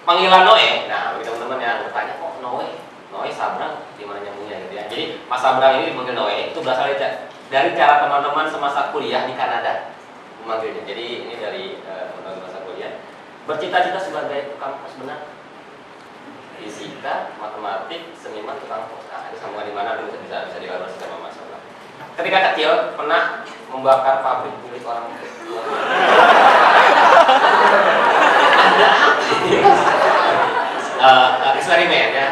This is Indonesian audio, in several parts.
panggilan Noe. Nah, bagi teman-teman yang bertanya kok Noe Sabrang di mana nyambungnya gitu ya. Jadi Mas Sabrang ini dipanggil Noe itu berasal dari cara teman-teman semasa kuliah di Kanada memanggilnya. Jadi ini dari teman-teman masa kuliah bercita-cita sebagai tukang pos benar, fisika, matematik, seniman, tukang pos. Nah, itu sambungan di mana dulu bisa dilakukan sama Mas Sabrang. Ketika kecil pernah membakar pabrik milik orang tua. Eksperimen ya,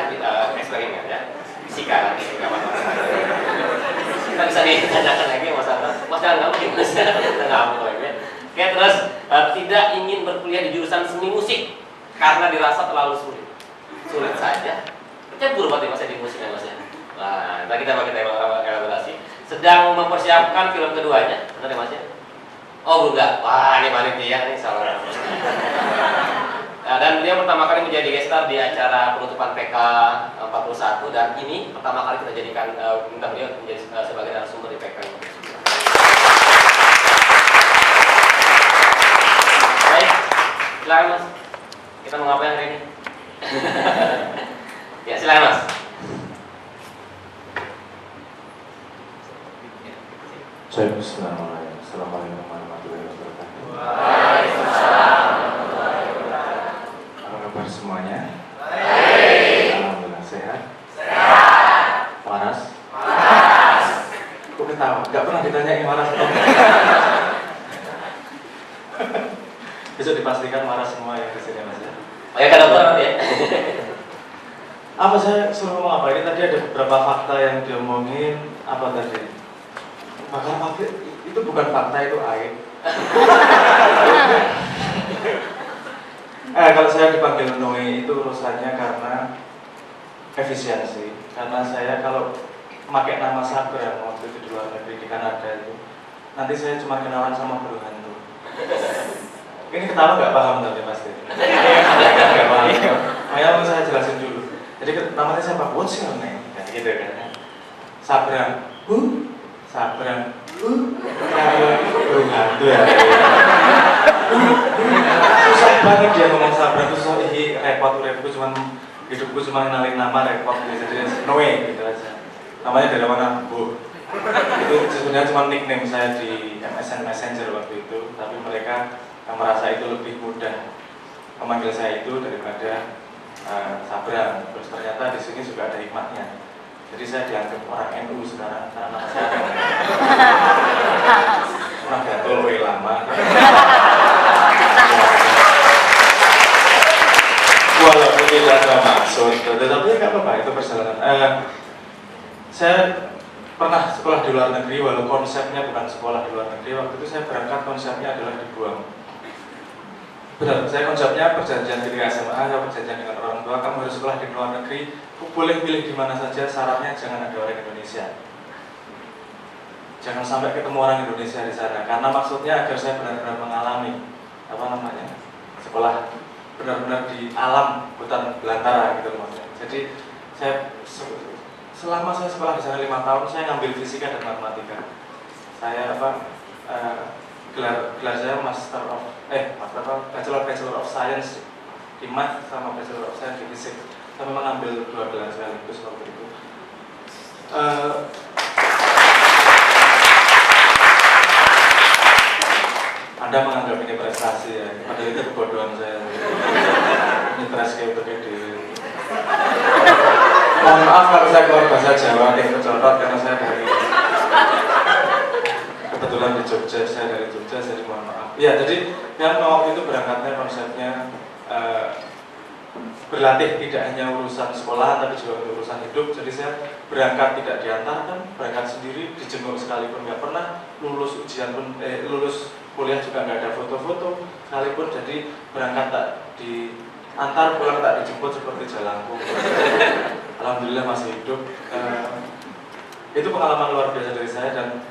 fisika matematika. Kita bisa ditanyakan lagi Mas Sabrang. Mas jangan kamu gimana sih? Oke, terus tidak ingin berkuliah di jurusan seni musik karena dirasa terlalu sulit saja. Kecebur berarti Mas di musik ya Mas ya. Nah, kita elaborasi. Sedang mempersiapkan film keduanya, benar ya Mas ya? Oh enggak, wah ini panitia nih salah. Nah, dan beliau pertama kali menjadi guest star di acara penutupan PK 41 dan ini pertama kali kita jadikan minta beliau menjadi sebagai narasumber di PK 41. Baik, silakan Mas. Kita mau ngapain hari ini? Ya silakan Mas. Assalamualaikum warahmatullahi wabarakatuh. Waalaikumsalam. Apa kabar semuanya? Baik. Alhamdulillah sehat. Sehat. Waras. Waras. Kok ketawa? Gak pernah ditanyain waras. Besok dipastikan waras semua yang kesini Mas ya. Oh ya kan dokter nanti ya. Apa saya suruh ngomong apa? Ini tadi ada beberapa fakta yang diomongin. Apa tadi? Bakar pabrik itu bukan fakta, itu aib. Kalau saya dipanggil Noe itu urusannya karena efisiensi. Karena saya kalau memakai nama Sabrang waktu itu di luar negeri di Kanada itu, nanti saya cuma kenalan sama guru hantu. Ini ketawa nggak paham tapi pasti. Nggak paham. Makanya saya jelasin dulu. Jadi namanya siapa? What's your name? Gitu kan? Sabrang. Sabrang. Burung hantu ya. Susah banget dia ngomong Sabrang itu susah. Repot cuman hidupku cuma kenalin nama repot gitu. Jadi Noe gitu aja. Namanya dari mana? Bu. Itu sebenarnya cuma nickname saya di MSN Messenger waktu itu. Tapi mereka yang merasa itu lebih mudah memanggil saya itu daripada Sabrang. Terus ternyata di sini juga ada hikmahnya. Jadi saya dianggap orang NU sekarang karena nama saya pernah gatul lama. Walaupun tidak ada maksud, tetapi nggak apa-apa itu perjalanan. Saya pernah sekolah di luar negeri, walau konsepnya bukan sekolah di luar negeri. Waktu itu saya berangkat konsepnya adalah dibuang. Benar, saya konsepnya perjanjian ketika SMA, saya perjanjian dengan orang tua, kamu harus sekolah di luar negeri, boleh pilih di mana saja, syaratnya jangan ada orang Indonesia. Jangan sampai ketemu orang Indonesia di sana, karena maksudnya agar saya benar-benar mengalami sekolah benar-benar di alam, hutan belantara gitu maksudnya. Jadi saya selama saya sekolah di sana 5 tahun, saya ngambil fisika dan matematika. Saya gelar saya Bachelor of Science di Math sama Bachelor of Science di Fisik. Saya memang ambil 2 gelar sekaligus waktu itu. Anda menganggap ini prestasi ya, padahal itu kebodohan saya. Ini kayak begini. Mohon maaf kalau saya keluar bahasa Jawa yang kecolot karena saya dari kebetulan di Jogja, saya dari Jogja, jadi mohon maaf. Ya, jadi yang waktu itu berangkatnya konsepnya berlatih tidak hanya urusan sekolah, tapi juga urusan hidup. Jadi saya berangkat tidak diantarkan, berangkat sendiri, dijenguk sekalipun nggak pernah, lulus ujian pun, lulus kuliah juga nggak ada foto-foto sekalipun. Jadi berangkat tak diantar, pulang tak dijemput seperti jalanku. Alhamdulillah masih hidup. Itu pengalaman luar biasa dari saya, dan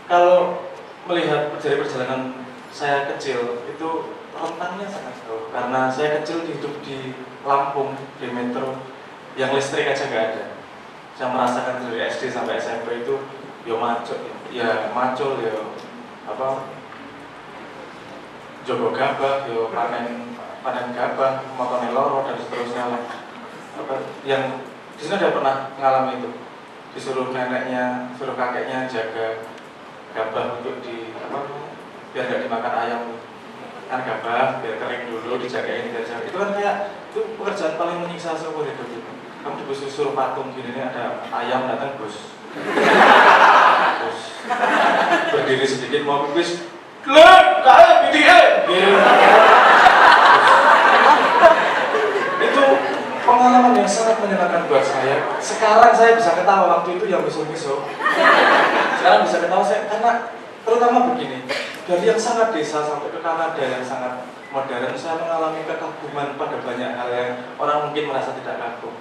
kalau melihat dari perjalanan saya kecil itu rentangnya sangat jauh, karena saya kecil hidup di Lampung, di metro yang listrik aja nggak ada. Saya merasakan dari SD sampai SMP itu macul ya jogo gabah, yo panen gabah, motone loro dan seterusnya lah. Yang di sini ada pernah mengalami itu, disuruh neneknya, suruh kakeknya jaga gabah untuk biar nggak dimakan ayam kan, gabah biar kering dulu dijagain biar itu kan kayak itu pekerjaan paling menyiksa seumur hidup itu. Kamu disuruh patung gini nih, ada ayam datang terus berdiri sedikit mau pipis itu pengalaman yang sangat menyenangkan buat saya. Sekarang saya bisa ketawa, waktu itu yang miso-miso sekarang bisa ketawa saya, karena terutama begini, dari yang sangat desa sampai ke Kanada yang sangat modern, saya mengalami kekaguman pada banyak hal yang orang mungkin merasa tidak kagum.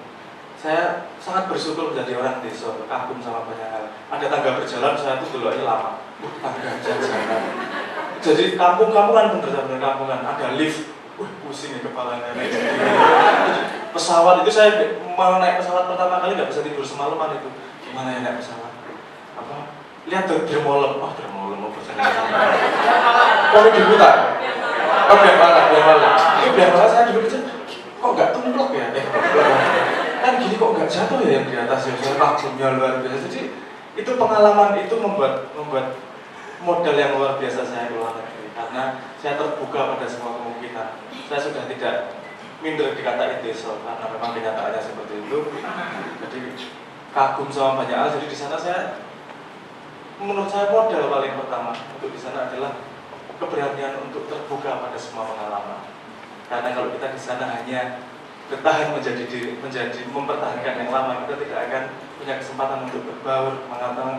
Saya sangat bersyukur menjadi orang desa, kagum sama banyak hal. Ada tangga berjalan, saya tuh dulu aja lama. Tangga berjalan. Jadi kampung-kampungan bener-bener kampungan. Ada lift, pusing ya kepalanya. Pesawat itu saya mau naik pesawat pertama kali nggak bisa tidur semalaman itu. Gimana ya naik pesawat? Lihat tuh Dermolem, Dermolem mau berjalan. Kalau diputar, biar itu biar saya dulu kecil. Kok nggak tumplok ya? Kan gini kok nggak jatuh ya yang di atas ya, saya kagumnya luar biasa. Jadi itu pengalaman itu membuat modal yang luar biasa saya keluar negeri, karena saya terbuka pada semua kemungkinan. Saya sudah tidak minder dikatain desa karena memang kenyataannya seperti itu. Jadi kagum sama banyak hal. Jadi di sana menurut saya modal paling pertama untuk di sana adalah keberanian untuk terbuka pada semua pengalaman. Karena kalau kita di sana hanya bertahan mempertahankan yang lama, kita tidak akan punya kesempatan untuk berbaur,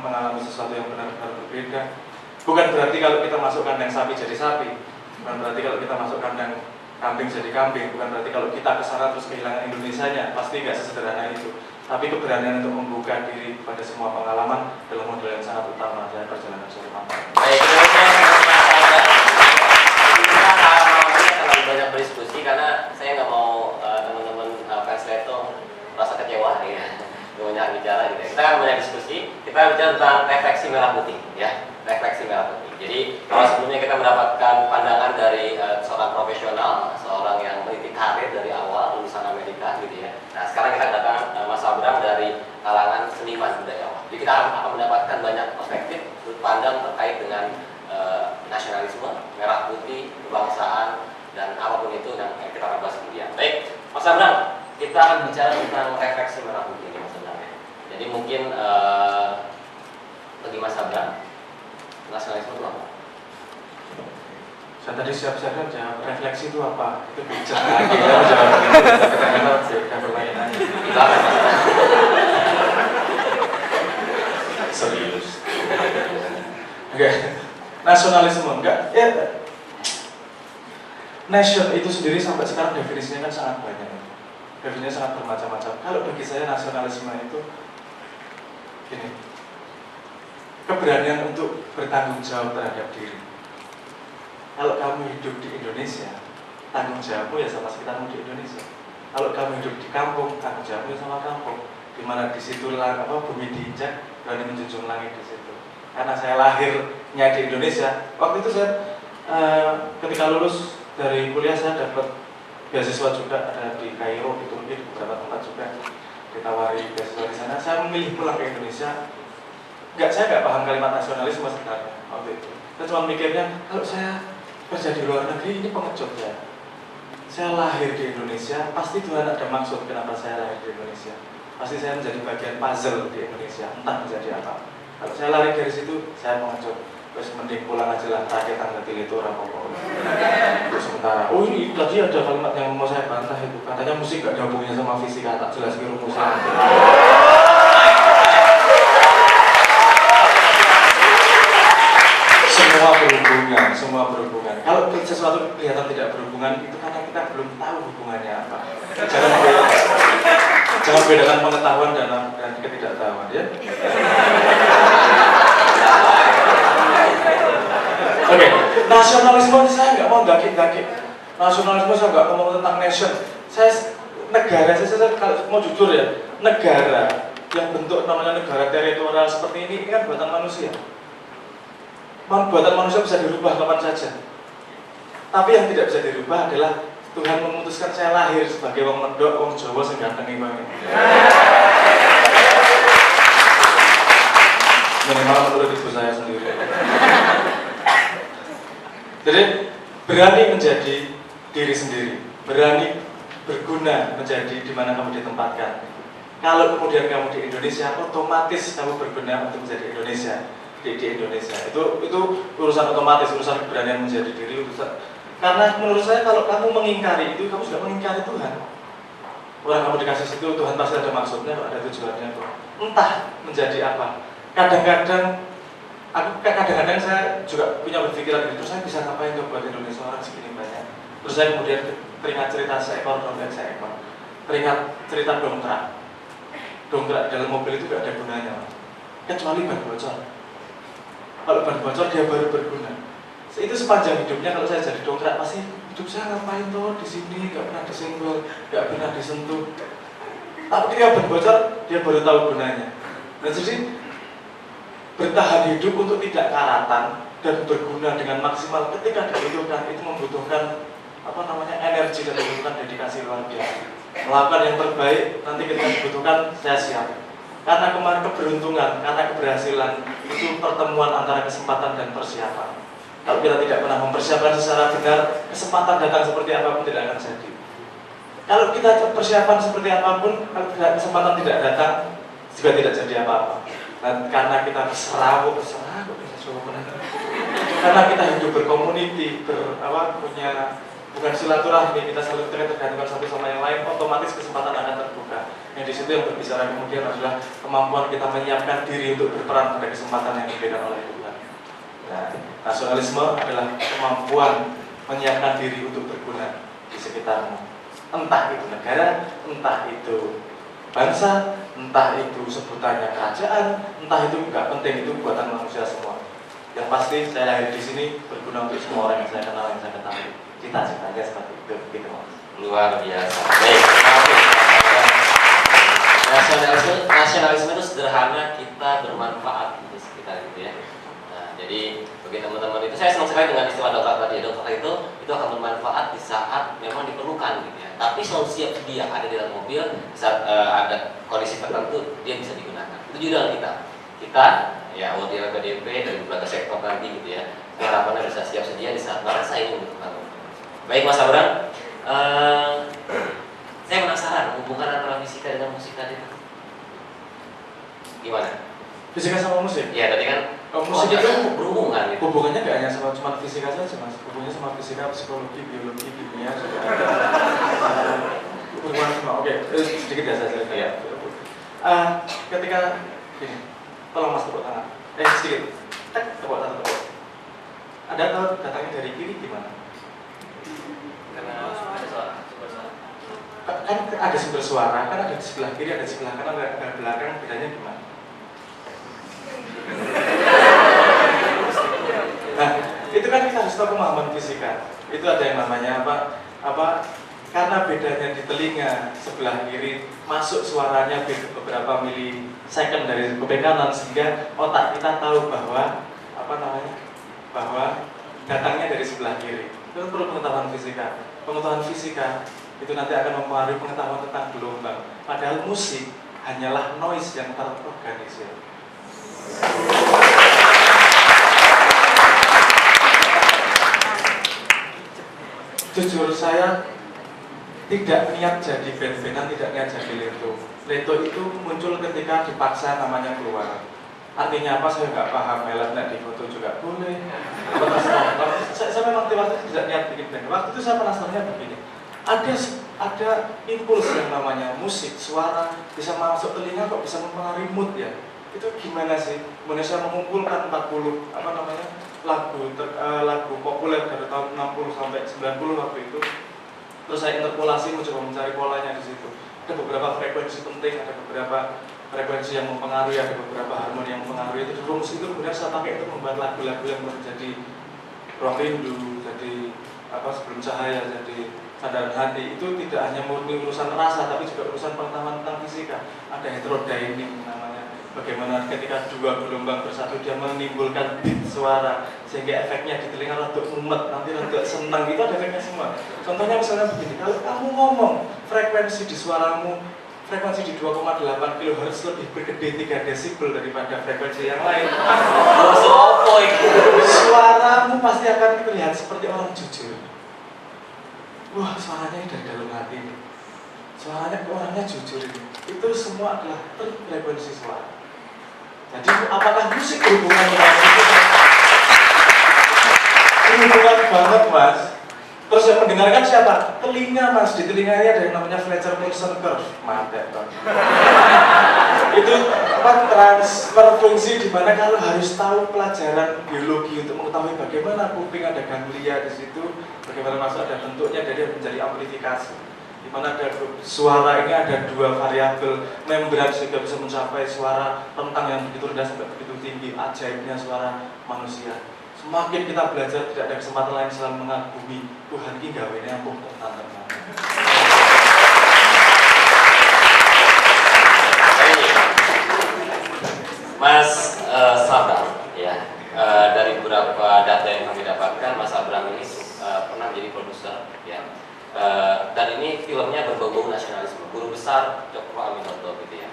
mengalami sesuatu yang benar-benar berbeda. Bukan berarti kalau kita masuk kandang sapi jadi sapi, bukan berarti kalau kita masuk kandang kambing jadi kambing, bukan berarti kalau kita kesana terus kehilangan Indonesianya, pasti nggak sesederhana itu. Tapi keberanian untuk membuka diri pada semua pengalaman adalah modal yang sangat utama dari perjalanan saya mantap. Baik, terlalu banyak berdiskusi karena saya nggak mau teman-teman fans Leto merasa kecewa ya, banyak bicara gitu. Kita kan banyak diskusi, kita bicara tentang refleksi merah putih ya, refleksi merah putih. Jadi kalau sebelumnya kita mendapatkan pandangan dari seorang profesional, seorang yang meniti karir dari awal lulusan Amerika gitu ya. Nah sekarang kita kedatangan Mas Abraham dari kalangan seniman budayawan. Jadi kita akan mendapatkan banyak perspektif sudut pandang terkait dengan nasionalisme, merah putih, kebangsaan, dan apapun itu yang kita akan bahas kemudian. Baik, Mas Abraham, kita akan bicara tentang refleksi merah putih ini Mas Abraham. Jadi mungkin bagi Mas Abraham, nasionalisme itu apa? Saya tadi siap-siap jawab refleksi itu apa? Itu bicara lagi ya, jawab kita pertanyaan. Serius. Oke. Nasionalisme enggak ya, nation itu sendiri sampai sekarang definisinya kan sangat banyak, definisinya sangat bermacam-macam. Kalau bagi saya nasionalisme itu gini, keberanian untuk bertanggung jawab terhadap diri. Kalau kamu hidup di Indonesia, tanggung jawabmu ya sama sekitarmu di Indonesia. Kalau kamu hidup di kampung, tanggung jawabmu ya sama kampung. Dimana di situ bumi diinjak, berani menjunjung langit di situ. Karena saya lahirnya di Indonesia, waktu itu saya ketika lulus dari kuliah saya dapat beasiswa juga, ada di Kairo, di Turki, di beberapa tempat juga ditawari beasiswa di sana. Saya memilih pulang ke Indonesia. Saya nggak paham kalimat nasionalisme sebenarnya waktu itu. Saya cuma mikirnya kalau saya kerja di luar negeri ini pengecut ya. Saya lahir di Indonesia, pasti Tuhan ada maksud kenapa saya lahir di Indonesia. Pasti saya menjadi bagian puzzle di Indonesia, entah menjadi apa. Kalau saya lari dari situ, saya mengecut. Terus mending pulang aja lah, rakyat tangga itu orang pokok. Untuk sementara, ini tadi ada kalimat yang mau saya bantah itu. Katanya musik gak ada hubungannya sama fisika, tak jelas ke rumusnya. Semua berhubungan. Kalau sesuatu kelihatan tidak berhubungan, itu karena kita belum tahu hubungannya apa. Jangan bedakan pengetahuan dan ketidaktahuan ya. Oke, nasionalisme saya nggak mau gakit-gakit. Nasionalisme saya nggak ngomong tentang nation. Saya kalau mau jujur ya, negara yang bentuk namanya negara teritorial seperti ini kan buatan manusia. Buatan manusia bisa dirubah kapan saja. Tapi yang tidak bisa dirubah adalah Tuhan memutuskan saya lahir sebagai wong medok, wong Jawa sing ganteng iki. Minimal menurut ibu saya sendiri. Jadi berani menjadi diri sendiri, berani berguna menjadi di mana kamu ditempatkan. Kalau kemudian kamu di Indonesia, otomatis kamu berguna untuk menjadi Indonesia. Di Indonesia itu urusan otomatis, urusan keberanian menjadi diri, urusan. Karena menurut saya kalau kamu mengingkari itu, kamu sudah mengingkari Tuhan. Orang kamu dikasih situ, Tuhan pasti ada maksudnya, ada tujuannya kok. Entah menjadi apa. Kadang-kadang saya juga punya berpikiran gitu, terus saya bisa ngapain tuh buat Indonesia, orang segini banyak. Terus saya kemudian teringat cerita seekor dompet seekor, teringat cerita dongkrak dalam mobil itu gak ada gunanya, kecuali ban bocor. Kalau ban bocor dia baru berguna. Itu sepanjang hidupnya kalau saya jadi dongkrak pasti hidup saya ngapain tuh di sini, gak pernah disenggol, gak pernah disentuh. Tapi ketika ban bocor dia baru tahu gunanya. Nah jadi bertahan hidup untuk tidak karatan dan berguna dengan maksimal ketika dibutuhkan itu membutuhkan energi dan membutuhkan dedikasi luar biasa. Melakukan yang terbaik nanti ketika dibutuhkan saya siap. Karena kemarin keberuntungan, karena keberhasilan itu pertemuan antara kesempatan dan persiapan. Kalau kita tidak pernah mempersiapkan secara benar, kesempatan datang seperti apapun tidak akan jadi. Kalau kita persiapan seperti apapun, kalau kesempatan tidak datang juga tidak jadi apa-apa. Dan karena kita karena kita hidup berkomuniti, punya bukan silaturahmi, kita saling tergantung satu sama yang lain, otomatis kesempatan akan terbuka. Yang di situ yang berbicara kemudian adalah kemampuan kita menyiapkan diri untuk berperan pada kesempatan yang diberikan oleh Tuhan. Nah, nasionalisme adalah kemampuan menyiapkan diri untuk berguna di sekitarmu. Entah itu negara, entah itu bangsa, entah itu sebutannya kerajaan, entah itu nggak penting, itu buatan manusia semua. Yang pasti saya lahir di sini berguna untuk semua orang yang saya kenal, yang saya ketahui. Cita-citanya seperti itu, gitu Mas. Luar biasa. Baik, nasionalisme itu sederhana, kita bermanfaat di sekitar itu ya. Nah, jadi bagi teman-teman itu saya senang sekali dengan istilah dongkrak tadi. Dongkrak itu akan bermanfaat di saat memang diperlukan gitu ya. Tapi selalu siap sedia ada di dalam mobil saat ada kondisi tertentu dia bisa digunakan. Itu juga dengan kita ya wakil PDP dan beberapa sektor nanti gitu ya. Harapannya bisa siap sedia di saat merasa ini membutuhkan. Baik Mas Abraham, saya penasaran hubungan antara fisika dengan musik tadi itu gimana? Fisika sama musik? Iya tadi kan musik itu berhubungan gitu. Hubungannya nggak hanya cuma fisika saja Mas, hubungannya sama fisika, psikologi, biologi, kimia juga ada. Hubungan semua. Oke, sedikit ya saya cerita. Iya. Ketika ini, tolong Mas tepuk tangan. Sedikit. Tepuk tangan. Ada tahu datangnya dari kiri gimana? Karena ada suara. Kan ada sumber suara, kan ada di sebelah kiri, ada di sebelah kanan, ada di belakang, bedanya gimana? Nah, itu kan kita harus tahu pemahaman fisika. Itu ada yang namanya karena bedanya di telinga sebelah kiri masuk suaranya beberapa milisecond dari kuping kanan, sehingga otak kita tahu bahwa bahwa datangnya dari sebelah kiri. Itu perlu pengetahuan fisika. Pengetahuan fisika itu nanti akan mempengaruhi pengetahuan tentang gelombang. Padahal musik hanyalah noise yang terorganisir. Jujur saya tidak niat jadi band-bandan, tidak niat jadi Leto. Leto itu muncul ketika dipaksa namanya keluar. Artinya apa saya nggak paham, melatnya di foto juga boleh. Saya memang tidak niat bikin band. Waktu itu saya penasarannya begini. Ada impuls yang namanya musik, suara bisa masuk telinga kok bisa mempengaruhi mood ya. Itu gimana sih? Indonesia mengumpulkan 40 lagu populer dari tahun 60 sampai 90 waktu itu. Terus saya interpolasi mencoba mencari polanya di situ. Ada beberapa frekuensi penting, ada beberapa frekuensi yang mempengaruhi, ada beberapa harmoni yang mempengaruhi. Itu rumus itu kemudian saya pakai untuk membuat lagu-lagu yang menjadi Ruang Rindu, jadi Sebelum Cahaya, jadi Sandaran Hati. Itu tidak hanya murni urusan rasa, tapi juga urusan pengetahuan tentang fisika. Ada heterodynamic namanya. bagaimana ketika dua gelombang bersatu dia menimbulkan beat suara sehingga efeknya di telinga rada mumet, nanti rada senang, itu ada efeknya semua. Contohnya misalnya begini, kalau kamu ngomong frekuensi di suaramu, frekuensi di 2,8 kHz lebih bergede 3 desibel daripada frekuensi yang lain, suaramu pasti akan terlihat seperti orang jujur. Wah, suaranya dari dalam hati ini, suaranya orangnya jujur ini. Itu semua adalah frekuensi suara. Jadi apakah musik berhubungan dengan itu? Berhubungan banget, Mas. Terus yang mendengarkan siapa? Telinga, Mas. Di telinganya ada yang namanya Fletcher-Wilson curve. Mantap, Bang. Itu transfer fungsi di mana kalau harus tahu pelajaran biologi untuk mengetahui bagaimana kuping ada ganglia di situ, bagaimana masuk ada bentuknya, jadi menjadi amplifikasi. Di mana ada suara ini ada dua variabel membran sehingga bisa mencapai suara rentang yang begitu rendah sampai begitu tinggi. Ajaibnya suara manusia. Semakin kita belajar, tidak ada kesempatan lain selain mengagumi Tuhan ki gawene ampuh tenan-tenan. Mas Sabram, ya, dari beberapa data yang kami dapatkan, Mas Sabram ini pernah menjadi produser, ya, dan ini filmnya berbau nasionalisme, Guru Besar Cokro Aminoto, gitu ya.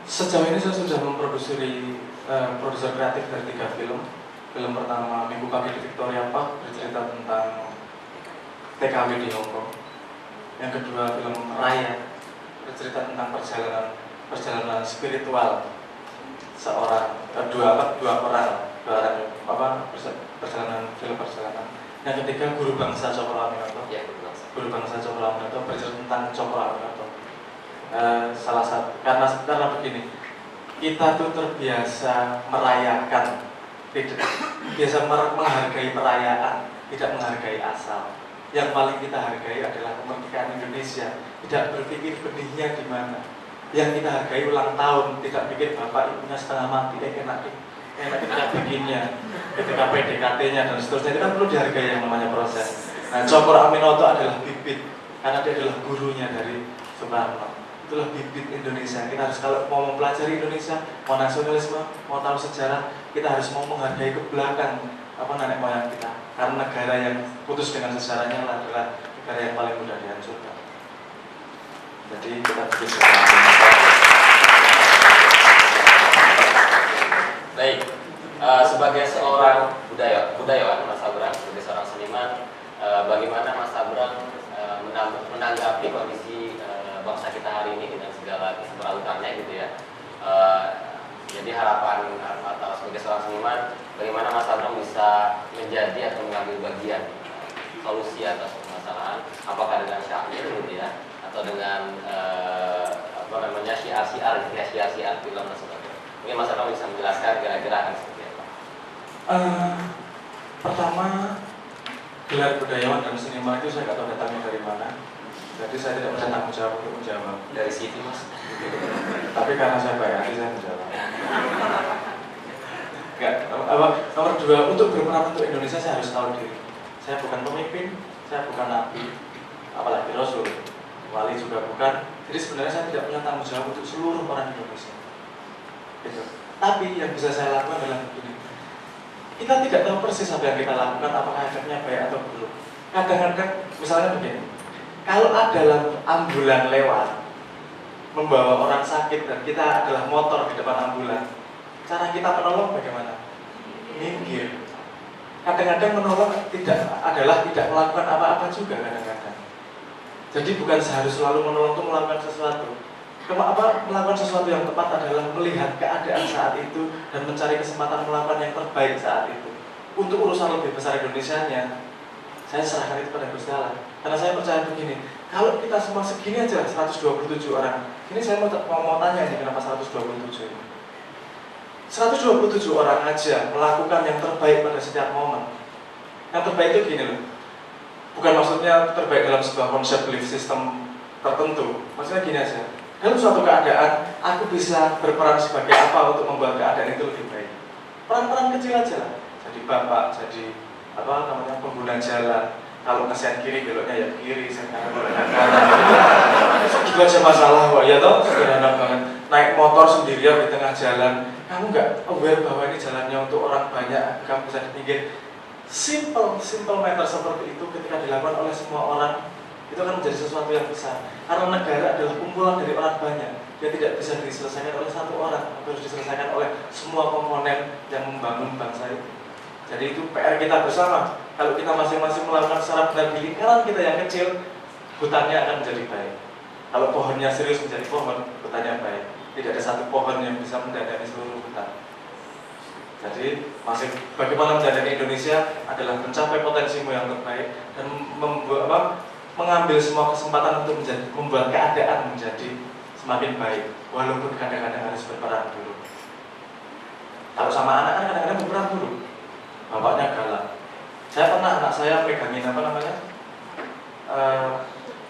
Sejauh ini saya sudah memproduksi produser kreatif dari 3 film. Film pertama Minggu Pagi di Victoria Park bercerita tentang TKW di Hong Kong. Yang kedua film Raya bercerita tentang perjalanan spiritual seorang dua orang perjalanan film perjalanan. Yang ketiga Guru Bangsa Cokro Aminoto. Ya, Guru Bangsa Cokro Aminoto bercerita tentang Cokro Aminoto. Salah satu karena begini, kita tuh terbiasa merayakan, tidak biasa menghargai perayaan, tidak menghargai asal. Yang paling kita hargai adalah kemerdekaan Indonesia. Tidak berpikir benihnya di mana. Yang kita hargai ulang tahun, tidak pikir bapak ibunya setengah mati, enak kita bikinnya, ketika PDKT-nya dan seterusnya, itu kan perlu dihargai yang namanya proses. Nah, Cokro Aminoto adalah bibit, karena dia adalah gurunya dari Soekarno. Itulah bibit Indonesia. Kita harus, kalau mau mempelajari Indonesia, mau nasionalisme, mau tahu sejarah, kita harus mau menghargai ke belakang nenek moyang kita. Karena negara yang putus dengan sejarahnya adalah negara yang paling mudah dihancurkan. Jadi kita bikin Baik, sebagai seorang budayawan Mas Sabram, sebagai seorang seniman, bagaimana Mas Sabram menanggapi kondisi bangsa kita hari ini dengan segala keserautannya, gitu ya. Jadi harapan atau sebagai seorang seniman, bagaimana Mas Sabram bisa menjadi atau mengambil bagian solusi atas permasalahan, apakah dengan syair, gitu ya, atau dengan syiar film dan sebagainya. Mungkin Mas Sabram bisa menjelaskan kira-kira akan seperti apa. Pertama, gelar budayawan dan seniman itu saya nggak tahu datangnya dari mana. Jadi saya tidak bisa tanggung jawab untuk menjawab Dari situ, Mas. Tapi karena saya baik hati, saya menjawab. Nomor 2, untuk berperan untuk Indonesia saya harus tahu diri. Saya bukan pemimpin, saya bukan nabi, apalagi rasul, wali juga bukan. Jadi sebenarnya saya tidak punya tanggung jawab untuk seluruh orang Indonesia. Gitu. Tapi yang bisa saya lakukan adalah begini. Kita tidak tahu persis apa yang kita lakukan, apakah efeknya baik atau buruk. Kadang-kadang, misalnya begini, kalau ada ambulan lewat membawa orang sakit dan kita adalah motor di depan ambulan, cara kita menolong bagaimana? Minggir. Kadang-kadang menolong tidak melakukan apa-apa juga kadang-kadang. Jadi bukan harus selalu menolong untuk melakukan sesuatu. Melakukan sesuatu yang tepat adalah melihat keadaan saat itu dan mencari kesempatan melakukan yang terbaik saat itu. Untuk urusan lebih besar Indonesianya, saya serahkan itu pada Gusti Allah. Karena saya percaya begini, kalau kita semua segini aja 127 orang. Ini saya mau tanya nih, kenapa 127 ini? 127 orang aja melakukan yang terbaik pada setiap momen. Yang terbaik itu gini loh. Bukan maksudnya terbaik dalam sebuah konsep belief system tertentu. Maksudnya gini aja. Dalam suatu keadaan, aku bisa berperan sebagai apa untuk membuat keadaan itu lebih baik. Peran-peran kecil aja lah. Jadi bapak, jadi pengguna jalan. Kalau ngesen kiri, beloknya ya kiri, sen kanan, beloknya kanan. Itu aja masalah kok, ya toh, sederhana banget. Naik motor motor sendirian di tengah jalan, kamu nggak aware bahwa ini jalannya untuk orang banyak, kamu bisa di pinggir. Simple matter seperti itu ketika dilakukan oleh semua orang, itu akan menjadi sesuatu yang besar. Karena negara adalah kumpulan dari orang banyak, dia tidak bisa diselesaikan oleh satu orang, harus diselesaikan oleh semua komponen yang membangun bangsa itu. Jadi itu PR kita bersama. Kalau kita masing-masing melakukan secara benar di lingkaran kita yang kecil, hutannya akan menjadi baik. Kalau pohonnya serius menjadi pohon, hutannya baik. Tidak ada satu pohon yang bisa mendandani seluruh hutan. Jadi bagaimana mendandani Indonesia adalah mencapai potensimu yang terbaik dan mengambil semua kesempatan untuk membuat keadaan menjadi semakin baik, walaupun kadang-kadang harus berperang dulu. Kalau sama anak kan kadang-kadang berperang dulu, bapaknya galak. Saya pernah anak saya pegangin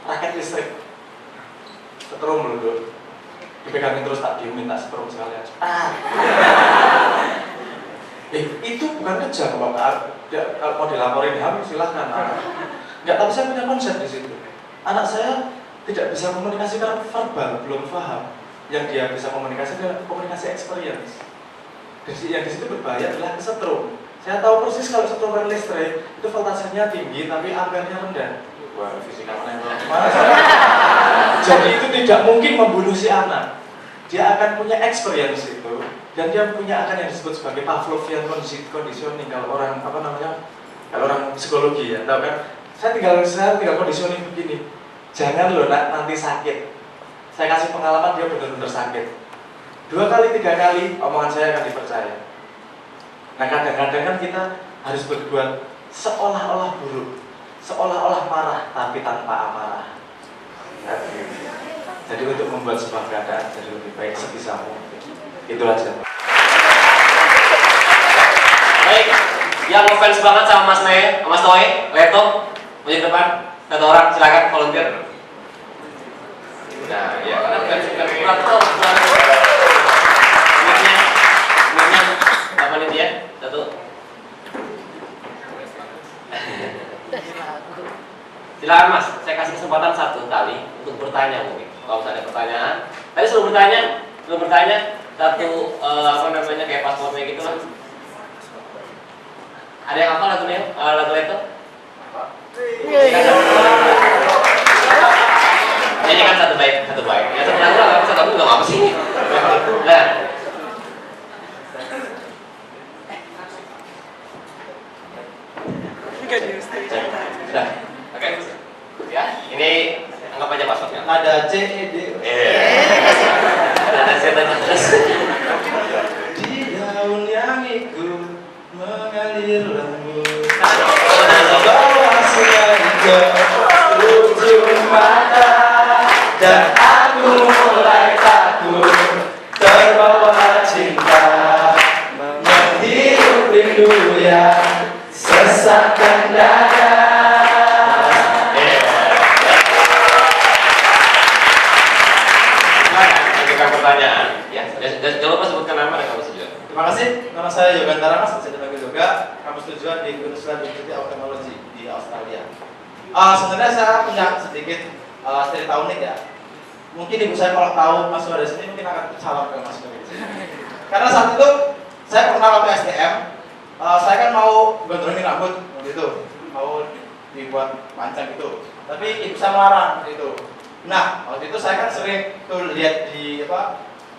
raket listrik, setrum dulu, dipegangin terus tak diemin, tak setrum sekali aja. Itu bukan kejam, kalau mau dilaporin HAM silahkan. Enggak, tapi saya punya konsep di situ. Anak saya tidak bisa komunikasi karena verbal, belum paham. Yang dia bisa komunikasi adalah komunikasi experience. Yang di situ berbahaya adalah kesetrum. Saya tahu persis kalau setrum listrik itu voltasenya tinggi tapi ampernya rendah. Wah, fisika mana yang mana? Jadi itu tidak mungkin membunuh si anak. Dia akan punya experience itu dan dia punya akan yang disebut sebagai Pavlovian conditioning kalau orang kalau orang psikologi ya, tahu kan? Saya tinggal conditioning begini. Jangan loh nanti sakit. Saya kasih pengalaman dia benar-benar sakit. 2 kali 3 kali omongan saya akan dipercaya. Nah kadang-kadang kan kita harus berbuat seolah-olah buruk, seolah-olah marah tapi tanpa amarah. Jadi untuk membuat sebuah keadaan jadi lebih baik sebisa mungkin. Itu aja. Baik, yang ngefans banget sama Mas Noe, Leto, maju ke depan. 1 orang silakan volunteer. Nah, ya karena bukan kurang tahu. Mic-nya apa nih dia? 1. Silakan Mas, saya kasih kesempatan 1 kali untuk bertanya mungkin. Kalau ada pertanyaan, tadi sebelum bertanya satu kayak paspornya gitu lah. Ada yang apa lagunya? Lagu itu? Nyanyikan satu baik. Ya satu lagu nggak apa sih? Nah. Sudah. Oke. Ya, ini anggap aja passwordnya. Ada C, E, D. Ada C dan atas. Di daun yang ikut mengalir lembut Bawah sungai ke ujung mata dan aku mulai takut terbawa cinta menghirup rindu yang sesatkan dada. Pertanyaan, ya. Jangan lupa sebutkan nama dan kampus tujuan. Terima kasih. Nama saya Yogantara Mas, saya dipanggil Yoga. Kampus tujuan di Queensland University of Technology di Australia. Sebenarnya saya punya sedikit cerita unik ya. Mungkin ibu saya kalau tahu Mas ada di sini mungkin akan salam ke Mas di sini. Karena saat itu saya pernah waktu STM, saya kan mau gondrongin rambut gitu, mau dibuat panjang gitu. Tapi ibu saya melarang gitu. Nah, waktu itu saya kan sering tuh lihat di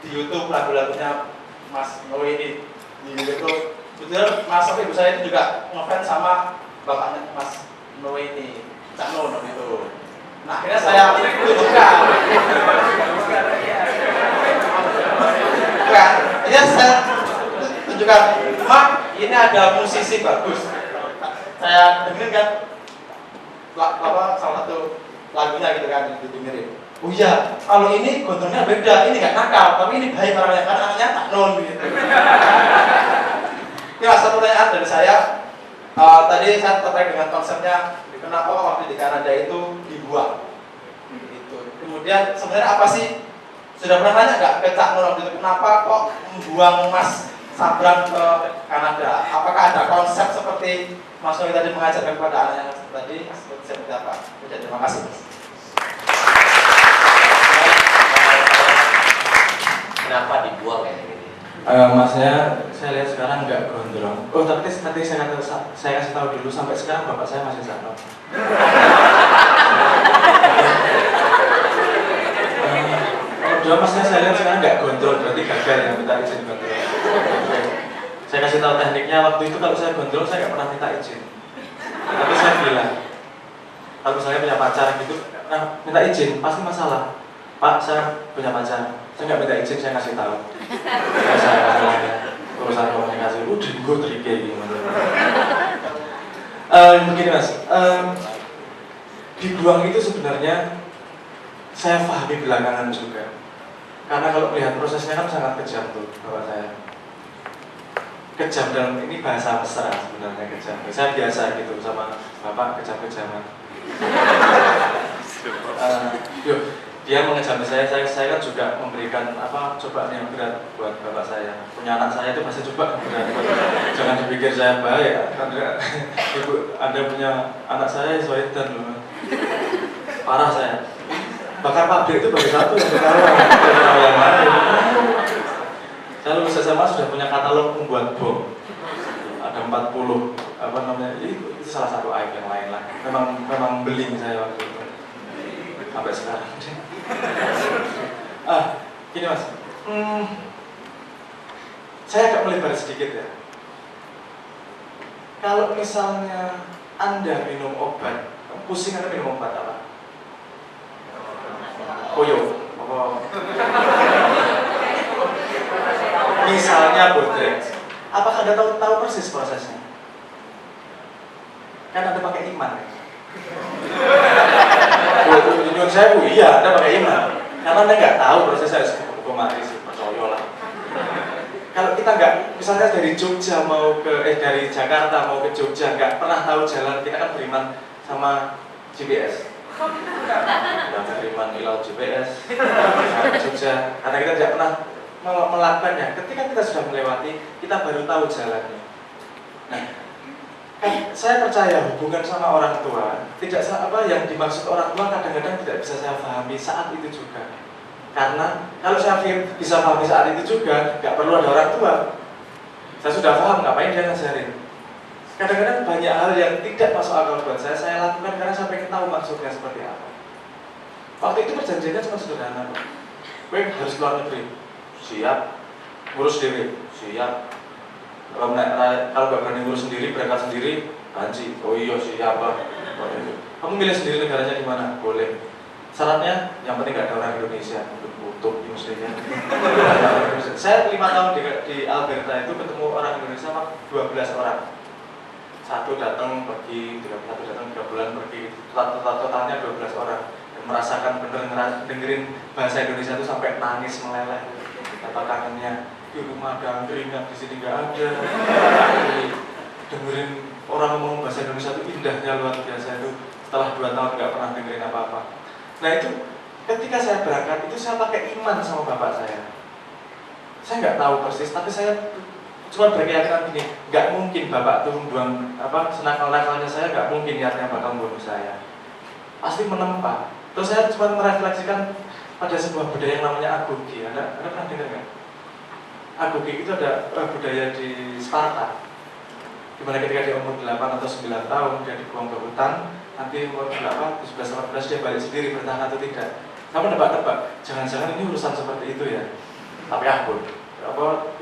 YouTube lagu-lagunya Mas Noe ini di YouTube. Betul, Mas ibu saya itu juga ngefans sama bapaknya Mas Noe ini, Cak Nono itu. Nah, akhirnya saya tunjukkan. Bukan, ya saya tunjukkan. Mak, ini ada musisi bagus. Saya dengerin kan salah satu lagunya gitu kan didengerin. Oh iya, kalau ini gondrongnya beda, ini nggak nakal, tapi ini baik orangnya kan anaknya tak non gitu. Ini satu pertanyaan dari saya. Tadi saya tertarik dengan konsepnya kenapa waktu di Kanada itu dibuang. Gitu. Kemudian sebenarnya apa sih? Sudah pernah nanya nggak ke Cak Non itu kenapa kok membuang Mas Sabrang ke Kanada? Apakah ada konsep seperti Mas Noe tadi mengajarkan kepada anaknya tadi seperti apa? Jadi terima kasih. Nah, kenapa dibuang ya gitu? Masnya saya lihat sekarang nggak gondrong. Oh tapi tadi saya kasih tahu dulu sampai sekarang bapak saya masih sama. Kalau dua masnya saya lihat sekarang nggak gondrong berarti gagal ya minta izin gondrong. Saya kasih tahu tekniknya waktu itu kalau saya gondrong saya nggak pernah minta izin. Tapi saya bilang kalau saya punya pacar gitu, nah minta izin pasti masalah. Pak saya punya pacar, saya nggak minta izin saya kasih tahu. Saya urusan komunikasi udah gue trike gimana. Begini mas, dibuang itu sebenarnya saya pahami belakangan juga. Karena kalau melihat prosesnya kan sangat kejam tuh bapak saya. Kejam dalam ini bahasa mesra sebenarnya kejam. Saya biasa gitu sama bapak kejam-kejaman. Dia mengejam saya kan juga memberikan cobaan yang berat buat bapak saya. Punya anak saya itu pasti coba berat. Jangan dipikir saya baik, Anda punya anak saya soetan loh. Parah saya. Bakar pabrik itu baru satu yang sekarang yang lain. Saya lulus SMA sudah punya katalog membuat bom. Ada 40 itu salah satu aib yang lain lah. Memang beling saya waktu itu. Sampai sekarang. Gini mas, saya agak melebar sedikit ya. Kalau misalnya Anda minum obat, pusing Anda minum obat apa? Koyo, misalnya Bodrex, apakah Anda tahu persis prosesnya? Kan Anda pakai iman. Menurut saya iya, Anda pakai iman. Karena Anda nggak tahu prosesnya harus hukum mati sih, percaya lah. Kalau kita nggak, misalnya dari Jogja dari Jakarta mau ke Jogja, nggak pernah tahu jalan, kita kan beriman sama GPS. Udah beriman ilau GPS, sama Jogja. Karena kita tidak pernah melakukannya. Ketika kita sudah melewati, kita baru tahu jalannya. Nah, saya percaya hubungan sama orang tua tidak yang dimaksud orang tua kadang-kadang tidak bisa saya pahami saat itu juga. Karena kalau saya bisa pahami saat itu juga, nggak perlu ada orang tua. Saya sudah paham ngapain dia ngajarin. Kadang-kadang banyak hal yang tidak masuk akal buat saya lakukan karena saya pengen tahu maksudnya seperti apa. Waktu itu perjanjiannya cuma sederhana. Gue harus keluar negeri, siap. Ngurus diri, siap. Kalau nggak berani ngurus sendiri, berangkat sendiri, banci. Oh iya siapa? Kamu milih sendiri negaranya di mana? Boleh. Syaratnya yang penting nggak ada orang Indonesia. Untuk mestinya. Saya 5 tahun di Alberta itu ketemu orang Indonesia 12 orang. Satu datang pergi, 31 datang 3 bulan pergi. Totalnya 12 orang. Dan merasakan bener dengerin bahasa Indonesia itu sampai nangis meleleh. Kata kangennya. Di rumah ada angkringan, di sini nggak ada. Dengerin orang ngomong bahasa Indonesia itu indahnya luar biasa itu. Setelah 2 tahun nggak pernah dengerin apa-apa. Nah itu ketika saya berangkat itu saya pakai iman sama bapak saya. Saya nggak tahu persis, tapi saya cuma berkeyakinan gini, nggak mungkin bapak tuh buang senakal-nakalnya saya nggak mungkin niatnya bakal membunuh saya. Pasti menempa. Terus saya cuma merefleksikan pada sebuah budaya yang namanya agoge. Anda pernah dengar nggak? Agoge itu ada budaya di Sparta, dimana ketika dia umur 8 atau 9 tahun dia dibuang ke hutan, nanti umur 8, 11, 18 dia balik sendiri bertahan atau tidak. Kamu nebak-nebak, jangan-jangan ini urusan seperti itu ya. Tapi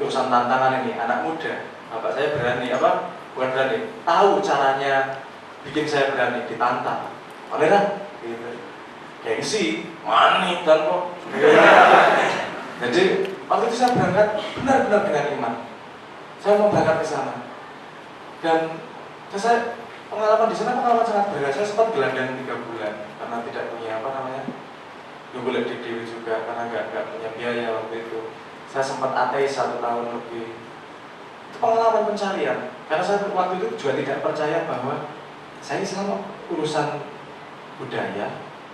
urusan tantangan ini, anak muda. Bapak saya berani, bukan berani, tahu caranya bikin saya berani, ditantang. Pangeran, gitu. Gengsi, manik dan kok. Jadi waktu itu saya berangkat benar-benar dengan iman. Saya mau berangkat ke sana. Dan saya pengalaman di sana sangat berat. Saya sempat gelandang 3 bulan karena tidak punya boleh di Dewi juga karena nggak punya biaya waktu itu. Saya sempat ateis 1 tahun lebih. Itu pengalaman pencarian. Karena saya waktu itu juga tidak percaya bahwa saya Islam urusan budaya,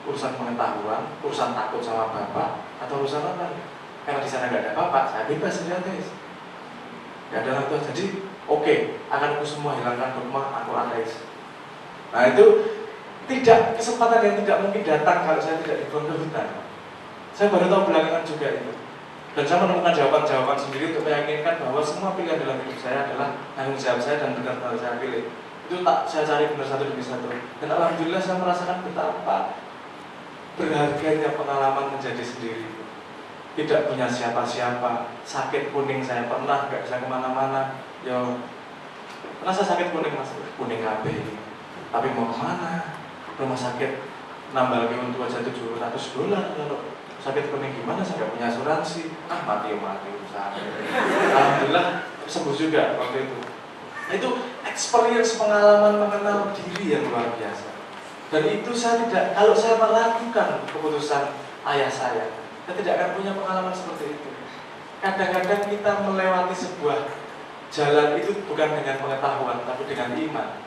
urusan pengetahuan, urusan takut sama bapak, atau urusan apa? Karena di sana nggak ada bapak, saya bebas jadi ateis. Nggak ada orang tua, jadi oke, akan aku semua hilangkan dogma, aku ateis. Nah itu tidak kesempatan yang tidak mungkin datang kalau saya tidak dibuang ke hutan. Saya baru tahu belakangan juga itu. Dan saya menemukan jawaban-jawaban sendiri untuk meyakinkan bahwa semua pilihan dalam hidup saya adalah tanggung jawab saya dan benar-benar saya pilih. Itu tak saya cari benar satu demi satu. Dan alhamdulillah saya merasakan betapa berharganya pengalaman menjadi sendiri. Tidak punya siapa-siapa, sakit kuning saya pernah, nggak bisa kemana-mana. Yo, pernah saya sakit kuning mas, kuning KB. Tapi mau kemana? Rumah sakit nambah lagi untuk aja $700. Kalau sakit kuning gimana? Saya nggak punya asuransi. Mati usaha. Alhamdulillah sembuh juga waktu itu. Nah, itu experience pengalaman mengenal diri yang luar biasa. Dan itu saya tidak, kalau saya meragukan keputusan ayah saya tidak akan punya pengalaman seperti itu. Kadang-kadang kita melewati sebuah jalan itu bukan dengan pengetahuan, tapi dengan iman.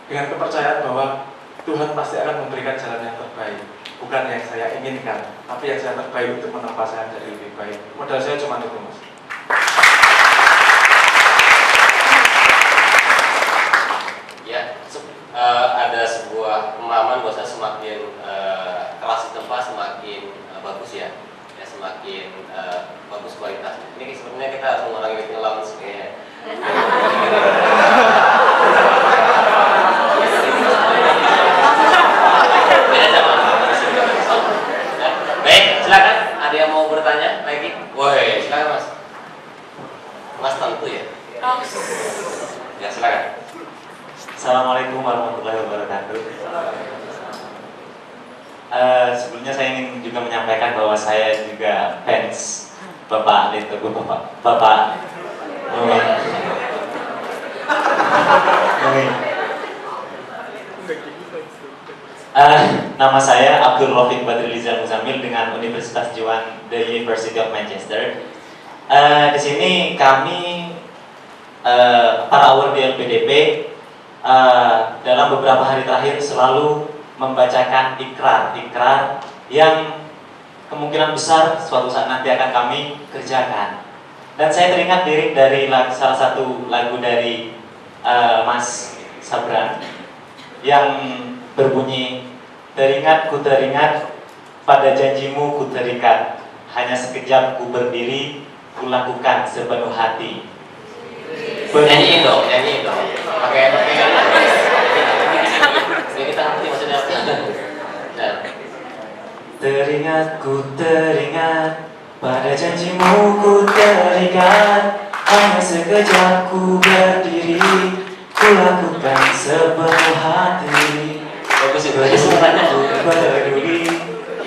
Dengan kepercayaan bahwa Tuhan pasti akan memberikan jalan yang terbaik. Bukan yang saya inginkan, tapi yang saya terbaik untuk menempa saya menjadi lebih baik. Modal saya cuma itu mas. Ada sebuah pemahaman bahwa semakin kelas ditempa semakin bagus ya, semakin bagus kualitasnya. Ini sebenarnya kita harus mengurangi waiting allowance kayaknya. Baik, silakan. Ada yang mau bertanya lagi? Woi, silakan mas. Mas tentu ya. Ya silakan. Assalamualaikum warahmatullahi wabarakatuh. Sebelumnya saya ingin juga menyampaikan bahwa saya juga fans Bapak Lito, Bapak nama saya Abdul Rafiq Badrilizal Muzamil dengan Universitas Juan, The University of Manchester. Di sini kami para award di LPDP dalam beberapa hari terakhir selalu membacakan ikrar yang kemungkinan besar suatu saat nanti akan kami kerjakan. Dan saya teringat lirik dari salah satu lagu dari Mas Sabran yang berbunyi, teringat ku teringat pada janjimu ku terikat, hanya sekejap ku berdiri ku lakukan sepenuh hati. Nyanyiin dong. Pakai kita hati maksudnya. Teringat ku teringat pada janjimu ku terikat, hanya sekejap ku berdiri ku lakukan sepenuh hati. Bagus sebenarnya. Peduli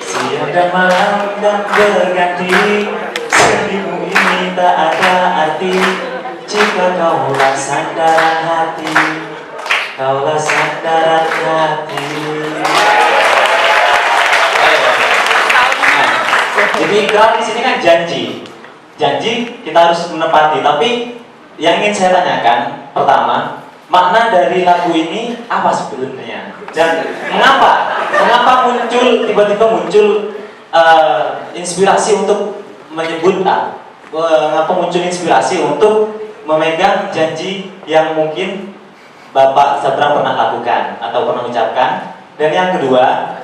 siang dan malam dan berganti, sedihmu ini tak ada arti jika kaulah sandaran hati, kaulah sandaran hati. Jadi ikrar di sini kan janji kita harus menepati. Tapi yang ingin saya tanyakan pertama, makna dari lagu ini apa sebenarnya? Dan mengapa tiba-tiba muncul inspirasi untuk menyebut mengapa muncul inspirasi untuk memegang janji yang mungkin Bapak Sabran pernah lakukan atau pernah ucapkan. Dan yang kedua,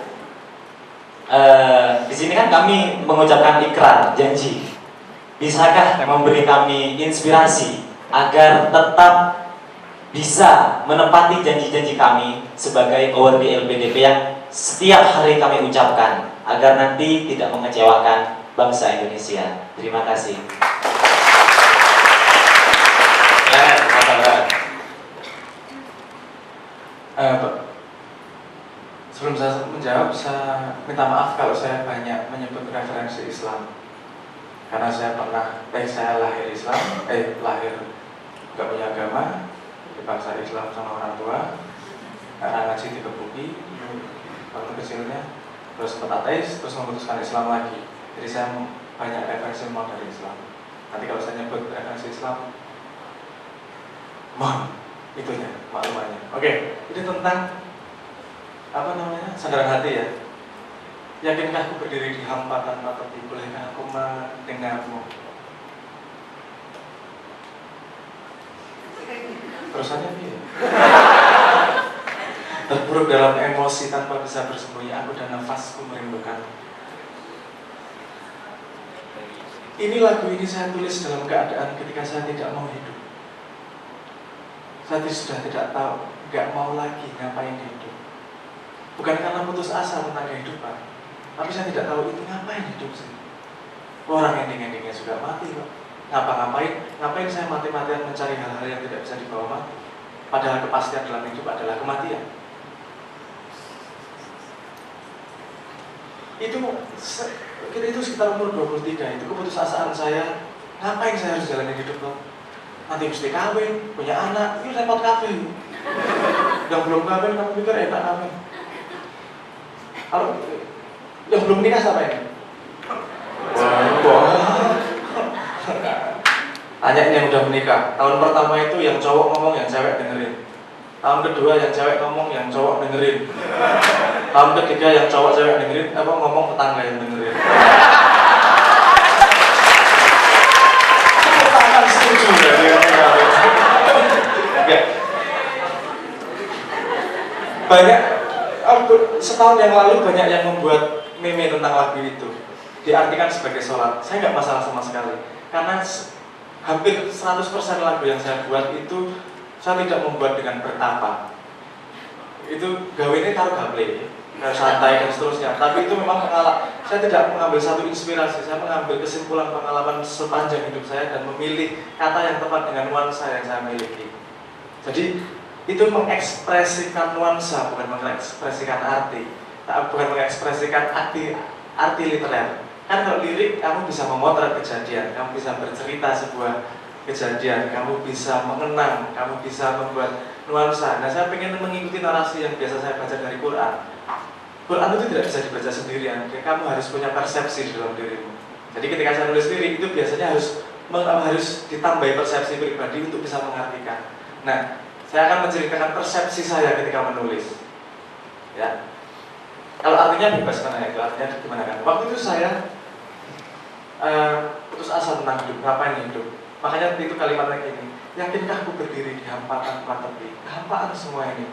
di sini kan kami mengucapkan ikrar, janji. Bisakah memberi kami inspirasi agar tetap bisa menepati janji-janji kami sebagai award di LPDP yang setiap hari kami ucapkan, agar nanti tidak mengecewakan bangsa Indonesia. Terima kasih. Sebelum saya menjawab, saya minta maaf kalau saya banyak menyebut referensi Islam. Karena saya lahir Islam, lahir gak punya agama, dipaksa Islam sama orang tua, karena ngaji dikebuki waktu kecilnya, terus sempat ateis, terus memutuskan Islam lagi. Jadi saya banyak referensi memang dari Islam. Nanti kalau saya nyebut referensi Islam, mohon itunya, maklumannya. Oke, ini tentang sandaran hati ya. Yakinkah aku berdiri di hampa tanpa tepi, bolehkah aku mendengarmu? Terusannya nih. Terpuruk dalam emosi tanpa bisa bersembunyi, aku dan nafasku merindukan. Ini lagu ini saya tulis dalam keadaan ketika saya tidak mau hidup. Saya sudah tidak tahu, nggak mau lagi ngapain hidup. Bukan karena putus asa tentang kehidupan, tapi saya tidak tahu itu ngapain hidup sih. Orang ending-endingnya sudah mati kok. Ngapain saya mati-matian mencari hal-hal yang tidak bisa dibawa mati. Padahal kepastian dalam hidup adalah kematian. Itu sekitar umur 23, itu keputusasaan saya. Ngapain saya harus jalanin hidup loh? Nanti mesti kawin, punya anak, ini repot kabeh. Yang belum kawin kamu pikir enak kawin. Kalau yang belum nikah sama ini? Wah. Tanya ini yang udah menikah. Tahun pertama itu yang cowok ngomong, yang cewek dengerin. Tahun kedua yang cewek ngomong, yang cowok dengerin. Tahun ketiga yang cowok cewek dengerin, apa ngomong tetangga yang dengerin. Tangan setuju ya. Banyak setahun yang lalu banyak yang membuat meme tentang lagu itu, diartikan sebagai sholat. Saya nggak masalah sama sekali, karena hampir 100% lagu yang saya buat itu saya tidak membuat dengan bertapa. Itu gawene karo gaple, santai dan seterusnya. Tapi itu memang saya tidak mengambil satu inspirasi, saya mengambil kesimpulan pengalaman sepanjang hidup saya dan memilih kata yang tepat dengan nuansa yang saya miliki. Jadi itu mengekspresikan nuansa, bukan mengekspresikan arti, bukan mengekspresikan arti literer. Kan kalau lirik kamu bisa memotret kejadian, kamu bisa bercerita sebuah kejadian, kamu bisa mengenang, kamu bisa membuat nuansa. Nah, saya ingin mengikuti narasi yang biasa saya baca dari Quran. Quran itu tidak bisa dibaca sendirian, kamu harus punya persepsi di dalam dirimu. Jadi ketika saya nulis lirik itu biasanya harus ditambahi persepsi pribadi untuk bisa mengartikan. Nah, saya akan menceritakan persepsi saya ketika menulis. Ya. Kalau artinya bebas mana itu, artinya gimana kan? Waktu itu saya putus asa tentang hidup, ngapain hidup. Makanya itu kalimatnya gini, yakinkah aku berdiri di hampaan tepi, kehampaan semua ini.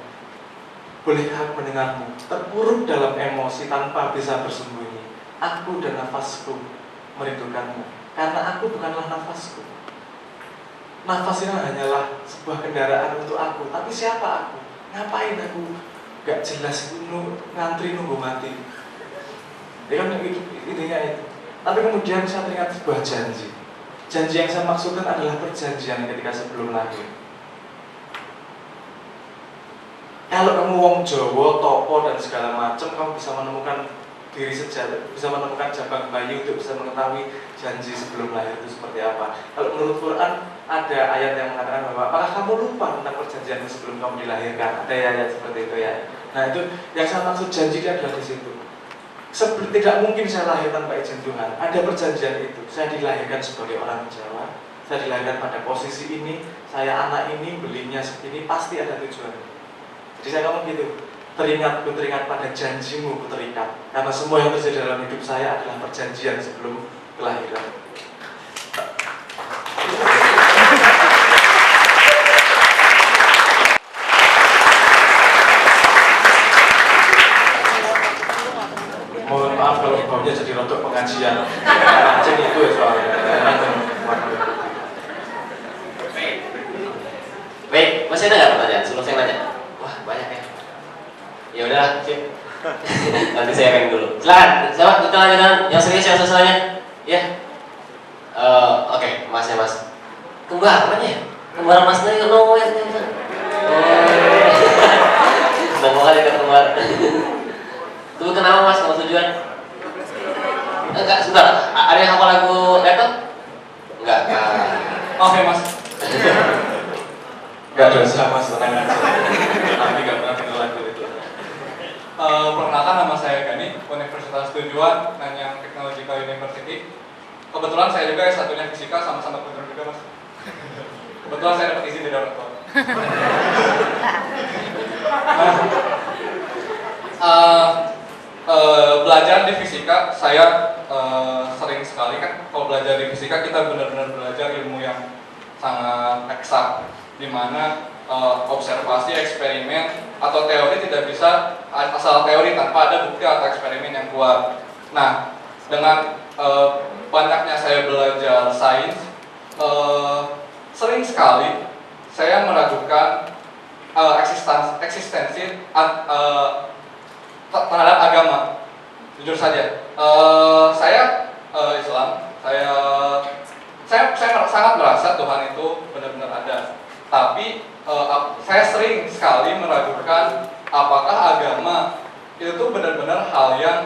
Bolehkah aku mendengarmu, terpuruk dalam emosi tanpa bisa bersembunyi. Aku dan nafasku merindukanmu, karena aku bukanlah nafasku. Nafas ini hanyalah sebuah kendaraan untuk aku, tapi siapa aku? Ngapain aku? Gak jelas ngantri nunggu mati. Ya kan intinya itu. Tapi kemudian saya teringat sebuah janji. Janji yang saya maksudkan adalah perjanjian ketika sebelum lahir. Kalau kamu wong Jawa, topo dan segala macam, kamu bisa menemukan diri sejati, bisa menemukan jabang bayi untuk bisa mengetahui janji sebelum lahir itu seperti apa. Kalau menurut Quran ada ayat yang mengatakan bahwa apakah kamu lupa tentang perjanjian sebelum kamu dilahirkan? Ada ayat seperti itu ya. Nah itu yang saya maksud janji dia adalah di situ. Tidak mungkin saya lahir tanpa izin Tuhan. Ada perjanjian itu. Saya dilahirkan sebagai orang Jawa. Saya dilahirkan pada posisi ini. Saya anak ini, belinya segini, pasti ada tujuan. Jadi saya ngomong gitu. Teringat pada janjimu ku terikat. Karena semua yang terjadi dalam hidup saya adalah perjanjian sebelum kelahiran. Mohon maaf kalau baunya jadi rotok pengajian. Anjing itu ya soalnya. Baik, masih ada nggak pertanyaan? Sebelum saya nanya. Wah, banyak ya. Ya udah, sip. Nanti saya pengen dulu. Silakan, siapa? Kita lanjutkan yang serius yang sesuanya. Ya. Oke, Mas ya Mas. Kembar apa ya? Kembar Mas nih no ya. Senang banget ya kembar. Tuh kenapa Mas kalau tujuan? Enggak, sebentar. Ada yang hafal lagu laptop? Enggak. Oke Mas. Gak dosa Mas, tenang aja. Tapi gak pernah dengar lagu itu. Perkenalkan, nama saya Gani, Universitas Tujuan, Nanyang Technological University. Kebetulan saya juga S1-nya fisika, sama-sama bener juga Mas. Kebetulan saya dapat izin dari orang tua. Belajar di fisika, saya sering sekali kan kalau belajar di fisika kita benar-benar belajar ilmu yang sangat eksak, di mana observasi, eksperimen, atau teori tidak bisa asal teori tanpa ada bukti atau eksperimen yang kuat. Nah, dengan banyaknya saya belajar sains, sering sekali saya meragukan eksistensi terhadap agama. Jujur saja, saya Islam, saya sangat merasa Tuhan itu benar-benar ada. Tapi saya sering sekali meragukan apakah agama itu benar-benar hal yang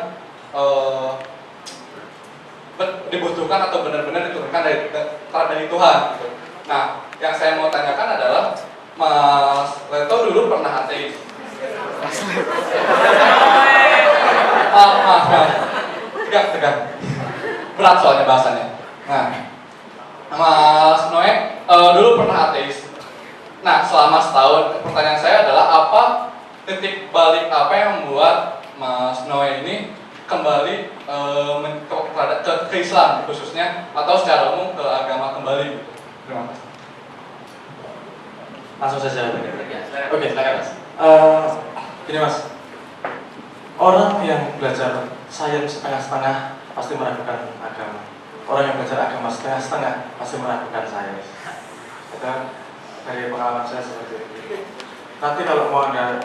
dibutuhkan atau benar-benar diturunkan dari Tuhan. Gitu. Nah, yang saya mau tanyakan adalah, Mas Leto dulu pernah ateis? Maaf. Tegang. Berat soalnya bahasannya. Nah, Mas Noe dulu pernah ateis. Nah, selama setahun, pertanyaan saya adalah apa titik balik apa yang membuat Mas Noe ini kembali ke Islam khususnya, atau secara umum ke agama kembali? Terima kasih. Langsung saja. Oke, silakan Mas. Gini Mas, orang yang belajar sains setengah-setengah pasti meragukan agama. Orang yang belajar agama setengah-setengah pasti meragukan sains. Itu dari pengalaman saya seperti itu. Nanti kalau mau ada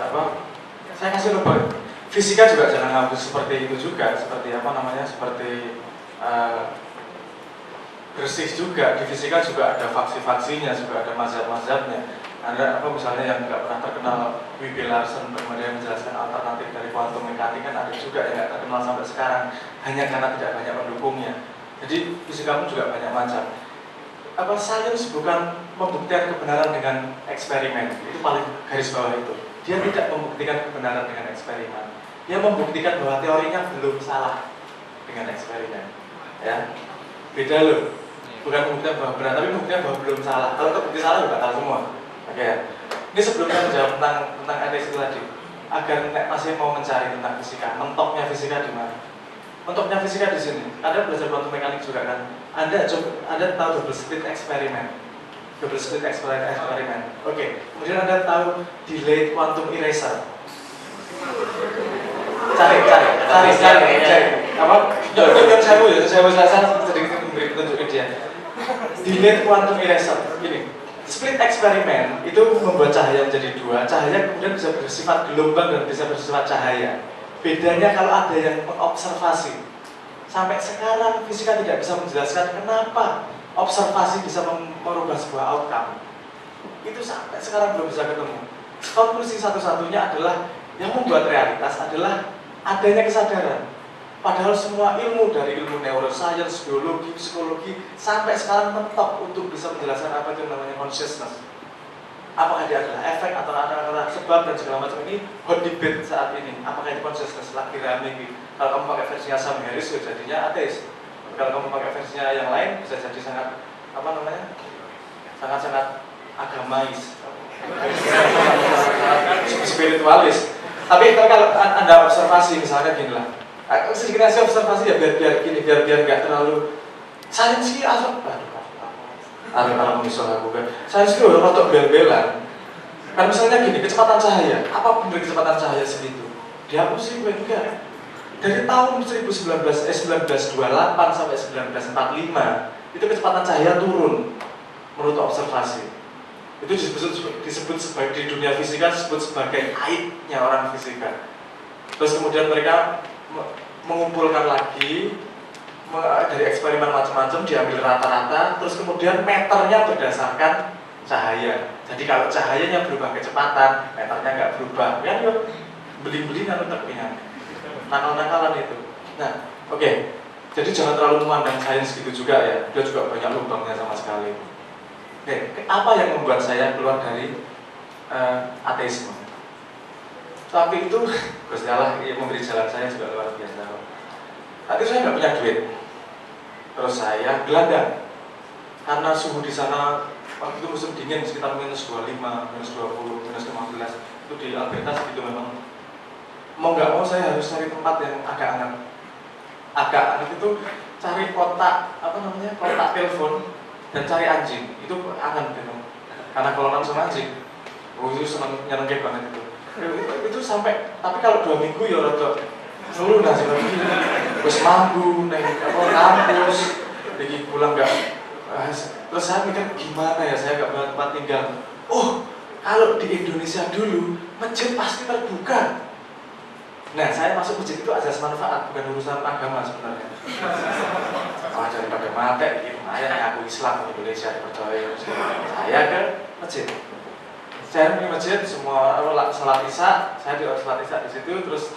saya kasih lupa. Fisika juga jangan ngambil seperti itu juga, seperti seperti bersih juga. Di fisika juga ada faksi-faksinya, juga ada mazhab-mazhabnya. Ada misalnya yang nggak pernah terkenal, W.B. Larsen kemudian menjelaskan alternatif dari kuantum mekanik, kan ada juga yang nggak terkenal sampai sekarang hanya karena tidak banyak pendukungnya. Jadi fisika pun juga banyak macam. Sains bukan membuktikan kebenaran dengan eksperimen, itu paling garis bawah itu. Dia tidak membuktikan kebenaran dengan eksperimen. Dia membuktikan bahwa teorinya belum salah dengan eksperimen. Ya, beda loh. Bukan membuktikan bahwa benar, tapi membuktikan bahwa belum salah. Kalau terbukti salah juga tahu semua. Oke. Ini sebelumnya menjawab tentang ateis itu tadi. Agar masih mau mencari tentang fisika, mentoknya fisika di mana? Mentoknya fisika di sini. Anda belajar kuantum mekanik juga kan? Anda tahu double slit eksperimen. Double slit eksperimen. Oke. Kemudian Anda tahu delayed quantum eraser. Cari. Saya sedikit memberi petunjuk ke dia. Delayed quantum eraser. Gini, split eksperimen itu membuat cahaya menjadi dua. Cahaya kemudian bisa bersifat gelombang dan bisa bersifat cahaya. Bedanya kalau ada yang mengobservasi. Sampai sekarang fisika tidak bisa menjelaskan kenapa observasi bisa merubah sebuah outcome. Itu sampai sekarang belum bisa ketemu. Konklusi satu-satunya adalah yang membuat realitas adalah adanya kesadaran. Padahal semua ilmu dari ilmu neuroscience, biologi, psikologi sampai sekarang mentok untuk bisa menjelaskan apa itu namanya consciousness. Apakah dia adalah efek atau adalah sebab dan segala macam, ini hot debate saat ini. Apakah itu consciousness lagi rame gitu. Kalau kamu pakai versinya Sam Harris ya jadinya ateis. Kalau kamu pakai versinya yang lain bisa jadi sangat sangat agamais, spiritualis. Tapi kalau Anda observasi misalnya gini lah, sedikit aja observasi ya biar nggak terlalu sains sih asal kalau misal aku kan sains itu rotok bel-belan. Kan misalnya gini, kecepatan cahaya, apa benar kecepatan cahaya segitu? Dihapus sih gue enggak. Dari tahun 1928 sampai 1945 itu kecepatan cahaya turun menurut observasi. Itu disebut sebagai di dunia fisika disebut sebagai aibnya orang fisika. Terus kemudian mereka mengumpulkan lagi dari eksperimen macam-macam, diambil rata-rata, terus kemudian meternya berdasarkan cahaya. Jadi kalau cahayanya berubah kecepatan, meternya nggak berubah. Kan beli-beli nanti terpihak. Nakal-nakalan itu. Nah, oke. Jadi jangan terlalu memandang sains gitu juga ya. Dia juga banyak lubangnya sama sekali. Oke, apa yang membuat saya keluar dari ateisme? Tapi itu Gusti Allah memberi jalan saya juga luar biasa. Tapi saya nggak punya duit. Terus saya gelandang karena suhu di sana waktu itu musim dingin sekitar minus 25, minus 20, minus 15 itu di Alberta segitu memang. Mau nggak mau saya harus cari tempat yang agak hangat. Agak hangat itu cari kotak kotak telepon dan cari anjing itu hangat gitu. Karena kalau sama anjing, itu senang nyenengin banget itu. Itu sampai, tapi kalau 2 minggu ya rada nurun hasilnya. Terus mampu neng kampus, lagi pulang nggak. Terus saya mikir gimana ya, saya nggak punya tempat tinggal. Oh, kalau di Indonesia dulu masjid pasti terbuka. Nah, saya masuk masjid itu asas manfaat, bukan urusan agama sebenarnya. Wah, daripada mati, lumayan aku Islam di Indonesia dipercaya. Saya ke masjid. Saya di masjid, semua salat isya, saya di salat isya di situ. Terus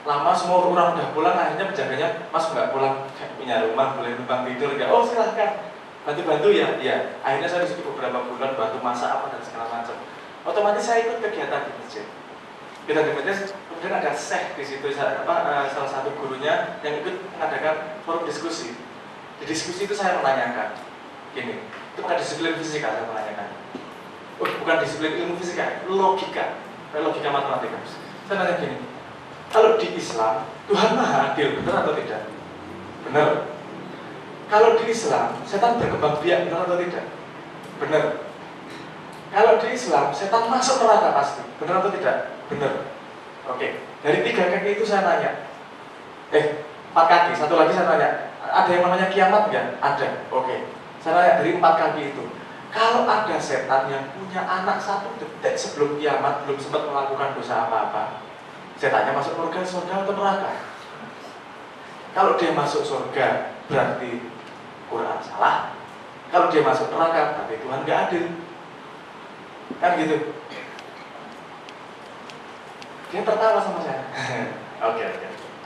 lama semua orang udah pulang, akhirnya penjaganya, Mas nggak pulang, punya rumah, boleh numpang tidur nggak? Oh silahkan, bantu-bantu ya. Iya. Akhirnya saya di situ beberapa bulan bantu masak apa dan segala macam. Otomatis saya ikut kegiatan di masjid. Kita di masjid, kemudian ada syekh di situ, salah satu gurunya yang ikut mengadakan forum diskusi. Di diskusi itu saya menanyakan, gini, itu bukan disiplin fisika, saya menanyakan. Oh, bukan disiplin ilmu fisika, logika matematika. Saya nanya gini, kalau di Islam Tuhan Maha Adil, benar atau tidak? Benar. Kalau di Islam setan berkembang biak, benar atau tidak? Benar. Kalau di Islam setan masuk neraka pasti, benar atau tidak? Benar. Oke, dari 3 kaki itu saya nanya, 4 kaki, satu lagi saya nanya, ada yang namanya kiamat nggak? Ada. Oke, saya nanya dari 4 kaki itu, kalau ada setan yang punya anak 1 detik sebelum kiamat belum sempat melakukan dosa apa-apa, setannya masuk surga atau neraka? Kalau dia masuk surga berarti Quran salah. Kalau dia masuk neraka berarti Tuhan nggak adil. Kan gitu. Dia tertawa sama saya. Oke.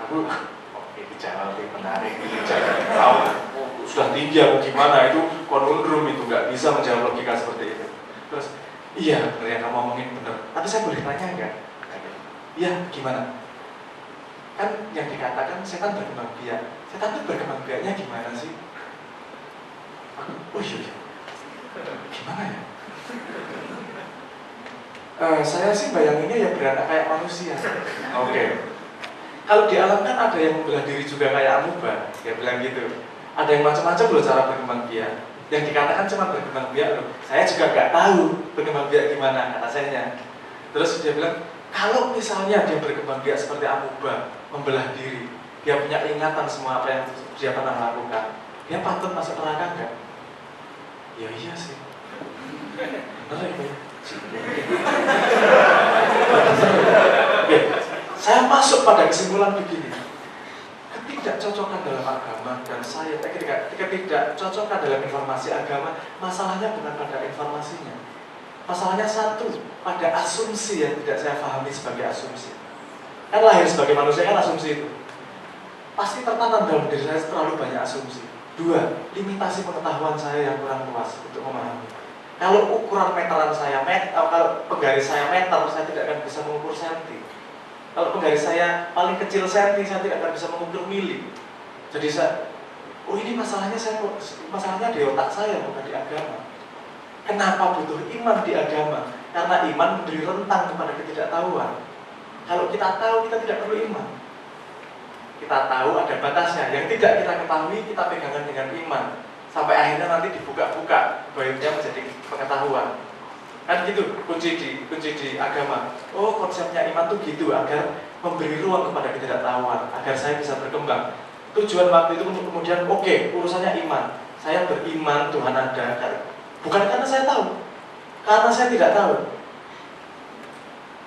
Aku ini jangan lebih menarik, ini jangan tahu. Sudah tinggi aku gimana, itu konundrum, itu nggak bisa menjawab logika seperti itu. Terus, iya benar yang kamu ngomongin benar. Tapi saya boleh tanya nggak? Iya, gimana? Kan yang dikatakan setan berkembang biak. Setan itu berkembang biaknya gimana sih? Oh iya. Gimana ya? Saya sih bayanginnya ya beranak kayak manusia. Oke. Kalau di alam kan ada yang membelah diri juga kayak amuba, dia bilang gitu. Ada yang macam-macam loh cara berkembang biak. Yang dikatakan cuma berkembang biak loh. Saya juga nggak tahu berkembang biak gimana kata saya. Terus dia bilang, kalau misalnya dia berkembang biak seperti amuba, membelah diri, dia punya ingatan semua apa yang dia pernah lakukan, dia patut masuk neraka nggak? Ya iya sih. Bener itu. Oke, saya masuk pada kesimpulan begini. Ketidakcocokan dalam agama dan ketidakcocokan dalam informasi agama, masalahnya bukan pada informasinya. Masalahnya satu, pada asumsi yang tidak saya pahami sebagai asumsi. Kan lahir sebagai manusia kan asumsi itu. Pasti tertanam dalam diri saya terlalu banyak asumsi. 2, limitasi pengetahuan saya yang kurang luas untuk memahami. Kalau ukuran meteran saya kalau penggaris saya meter, saya tidak akan bisa mengukur senti. Kalau penggaris saya paling kecil senti, saya tidak akan bisa mengukur mili. Jadi ini masalahnya di otak saya, bukan di agama. Kenapa butuh iman di agama? Karena iman memberi rentang kepada ketidaktahuan. Kalau kita tahu, kita tidak perlu iman. Kita tahu ada batasnya. Yang tidak kita ketahui, kita pegangan dengan iman. Sampai akhirnya nanti dibuka-buka, baiknya menjadi pengetahuan. Kan gitu, kunci di agama. Oh, konsepnya iman tuh gitu, agar memberi ruang kepada ketidaktahuan, agar saya bisa berkembang. Tujuan waktu itu kemudian, oke, urusannya iman. Saya beriman Tuhan ada, bukan karena saya tahu, karena saya tidak tahu.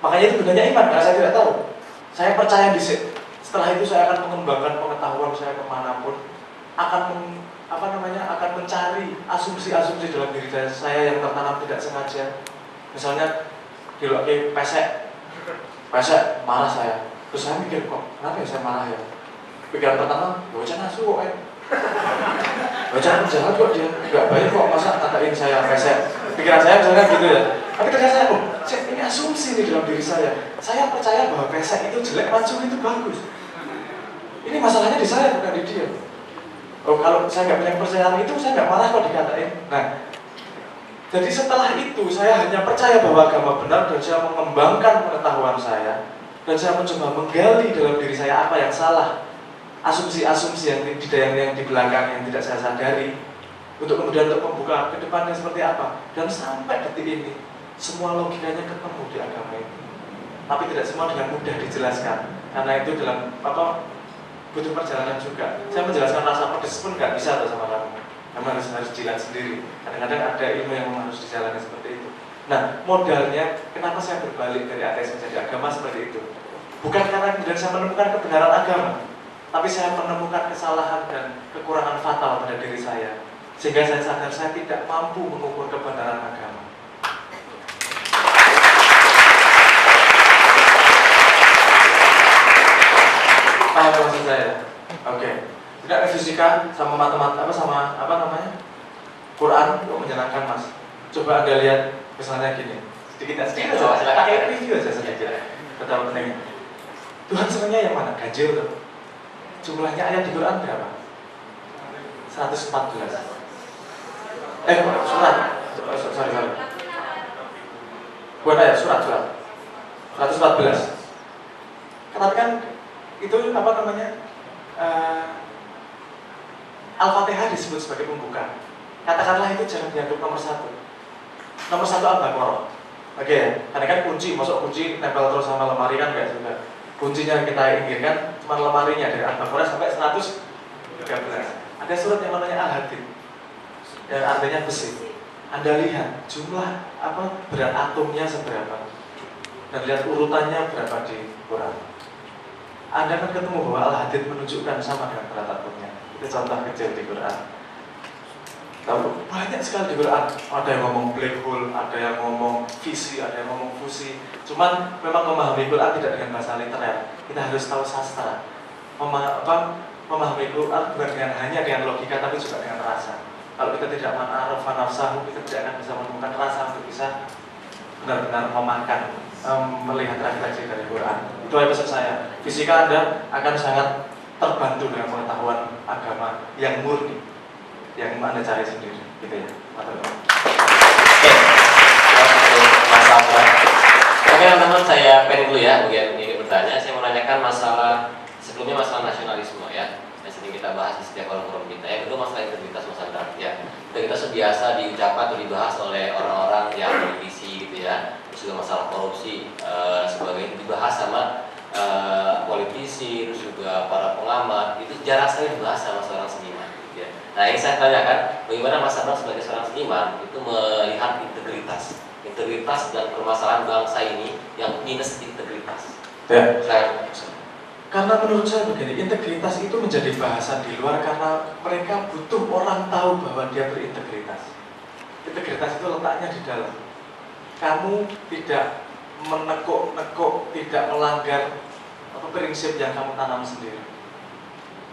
Makanya itu gunanya iman, karena saya tidak tahu. Saya percaya setelah itu saya akan mengembangkan pengetahuan saya kemanapun, akan mencari asumsi-asumsi dalam diri saya yang tertanam tidak sengaja. Misalnya diloke pesek marah saya, terus saya mikir, kok kenapa ya saya marah ya? Pikiran pertama, bocah nasu kok bocah jahat kok, dia nggak baik kok, masa katain saya pesek. Pikiran saya misalnya gitu ya. Tapi ternyata saya, ini asumsi nih dalam diri saya. Saya percaya bahwa pesek itu jelek, mancung itu bagus. Ini masalahnya di saya, bukan di dia. Oh, kalau saya nggak punya kepercayaan itu, saya nggak marah kok dikatain. Nah, jadi setelah itu saya hanya percaya bahwa agama benar dan saya mengembangkan pengetahuan saya dan saya mencoba menggali dalam diri saya apa yang salah, asumsi-asumsi yang di belakang yang tidak saya sadari, untuk kemudian untuk membuka ke depannya seperti apa. Dan sampai detik ini semua logikanya ketemu di agama ini, tapi tidak semua dengan mudah dijelaskan karena itu dalam butuh perjalanan juga. Saya menjelaskan rasa pedes pun nggak bisa tuh sama kamu. Kamu harus jalan sendiri. Kadang-kadang ada ilmu yang harus dijalani seperti itu. Nah, modalnya kenapa saya berbalik dari ateis menjadi agama seperti itu? Bukan karena kemudian saya menemukan kebenaran agama, tapi saya menemukan kesalahan dan kekurangan fatal pada diri saya, sehingga saya sadar saya tidak mampu mengukur kebenaran agama. Paham maksud saya? Oke. Tidak ada fisika sama matematika sama apa namanya? Quran itu menyenangkan, Mas. Coba Anda lihat misalnya gini. Sedikit aja. Pakai review aja sedikit. Betapa pentingnya. Tuhan senangnya yang mana? Ganjil tuh. Jumlahnya ayat di Quran berapa? 114. Surat. Sorry. Bukan ayat, surat. 114. Katakan itu apa namanya? Al-Fatihah disebut sebagai pembuka. Katakanlah itu jangan dianggap nomor 1. Nomor 1 Al-Baqarah. Oke, karena kan kunci, masuk kunci nempel terus sama lemari kan enggak juga. Kuncinya kita inginkan cuma lemarinya dari Al-Baqarah sampai 113. Ada surat yang namanya Al-Hadid, yang artinya besi. Anda lihat jumlah berat atomnya seberapa, dan lihat urutannya berapa di Quran. Anda akan ketemu bahwa Al-Hadid menunjukkan sama dengan berat atomnya. Itu contoh kecil di Quran. Lalu banyak sekali di Quran. Ada yang ngomong black hole, ada yang ngomong visi, ada yang ngomong fusi. Cuman memang memahami Quran tidak dengan bahasa literal. Kita harus tahu sastra. Memahami Quran bukan hanya dengan logika, tapi juga dengan rasa. Kalau kita tidak ma'aruf nafsahu, kita tidak akan bisa menemukan rasa untuk bisa benar-benar memakan, melihat refleksi dari Quran. Itu pesan saya. Fisika Anda akan sangat terbantu dengan pengetahuan agama yang murni, yang Anda cari sendiri, gitu ya. Oke, Mas Afwan. Oke teman-teman, saya pen dulu ya, bagian ini bertanya. Saya mau nanyakan sebelumnya masalah nasionalisme ya. Yang sering kita bahas di setiap forum kita. Yang kedua masalah integritas masyarakat ya. Kita sebiasa diucapkan atau dibahas oleh orang-orang yang politisi gitu ya. Terus juga masalah korupsi sebagai dibahas sama politisi, terus juga para pengamat. Itu jarang sekali dibahas sama seorang seniman. Gitu ya. Nah, yang saya tanyakan, bagaimana Mas Abang sebagai seorang seniman itu melihat integritas dan permasalahan bangsa ini yang minus integritas. Ya. Saya Karena menurut saya begini, integritas itu menjadi bahasan di luar karena mereka butuh orang tahu bahwa dia berintegritas. Integritas itu letaknya di dalam. Kamu tidak menekuk-nekuk, tidak melanggar prinsip yang kamu tanam sendiri.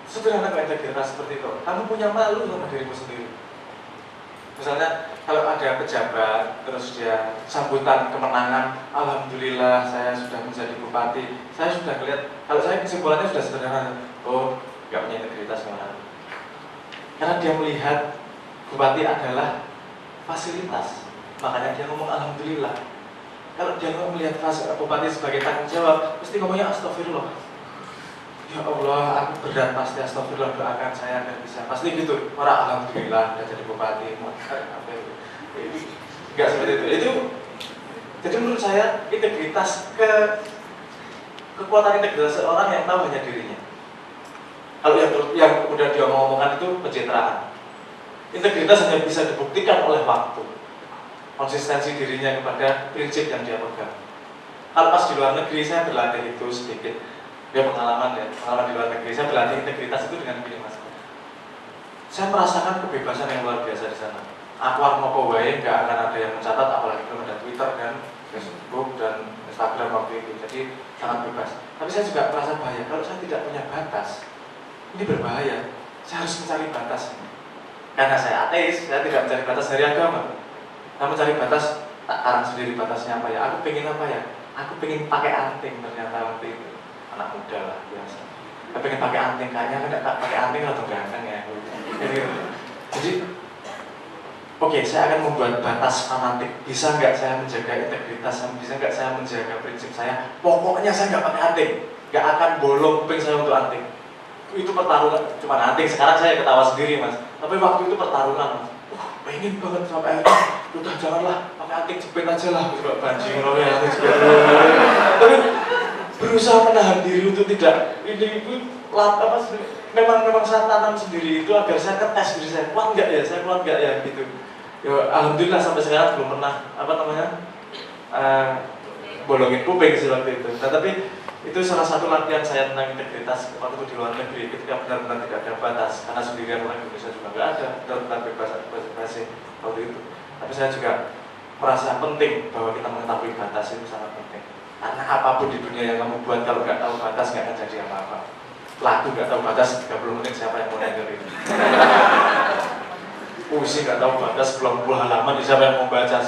Sederhana kok integritas seperti itu. Kamu punya malu sama dirimu sendiri. Misalnya kalau ada pejabat terus dia sambutan kemenangan, alhamdulillah saya sudah menjadi bupati. Saya sudah melihat, kalau saya kesimpulannya sudah sederhana. Oh, nggak punya integritas orang. Karena dia melihat bupati adalah fasilitas, makanya dia ngomong alhamdulillah. Kalau dia melihat bupati sebagai tanggung jawab, mesti ngomongnya astagfirullah. Ya Allah, aku berat pasti astagfirullah, doakan saya agar bisa. Pasti gitu. Orang alhamdulillah udah jadi bupati. Enggak seperti itu. Jadi menurut saya integritas kekuatan integritas seorang yang tahu hanya dirinya. Kalau yang udah dia ngomongkan itu pencitraan. Integritas hanya bisa dibuktikan oleh waktu. Konsistensi dirinya kepada prinsip yang dia pegang. Kalau pas di luar negeri saya berlatih itu sedikit. Dia pengalaman di luar negeri. Saya berlatih integritas itu dengan begini Mas. Saya merasakan kebebasan yang luar biasa di sana. Aku mau wae nggak akan ada yang mencatat, apalagi belum ada Twitter dan Facebook dan Instagram waktu itu. Jadi sangat bebas. Tapi saya juga merasa bahaya kalau saya tidak punya batas. Ini berbahaya. Saya harus mencari batas. Karena saya ateis, saya tidak mencari batas dari agama. Saya mencari batas, tak karang sendiri batasnya apa ya. Aku pengen apa ya? Aku pengen pakai anting ternyata waktu itu. Anak muda lah biasa. Saya pengen pakai anting, kayaknya kan tak pakai anting atau ganteng ya. Jadi, oke, saya akan membuat batas fanatik. Bisa nggak saya menjaga integritas? Bisa nggak saya menjaga prinsip saya? Pokoknya saya nggak pakai anting, nggak akan bolong kuping saya untuk anting. Itu pertarungan, cuma anting. Sekarang saya ketawa sendiri Mas. Tapi waktu itu pertarungan Mas. Pengen banget sampai akhirnya, udah janganlah pakai anting, jepit aja lah. Banjing loh ya. Tapi berusaha menahan diri untuk tidak ini memang saya tanam sendiri itu agar saya tes diri saya kuat nggak ya, saya kuat nggak ya gitu. Ya alhamdulillah sampai sekarang belum pernah bolongin kuping sih waktu itu. Nah, tapi itu salah satu latihan saya tentang integritas waktu di luar negeri ketika benar-benar tidak ada batas, karena sendirian orang Indonesia juga nggak ada benar-benar bebas waktu itu. Tapi saya juga merasa penting bahwa kita mengetahui batas itu sangat penting. Karena apapun di dunia yang kamu buat kalau nggak tahu batas nggak akan jadi apa-apa. Lagu nggak tahu batas 30 menit siapa yang mau dengerin? Puisi nggak tahu batas 20 halaman siapa yang mau baca?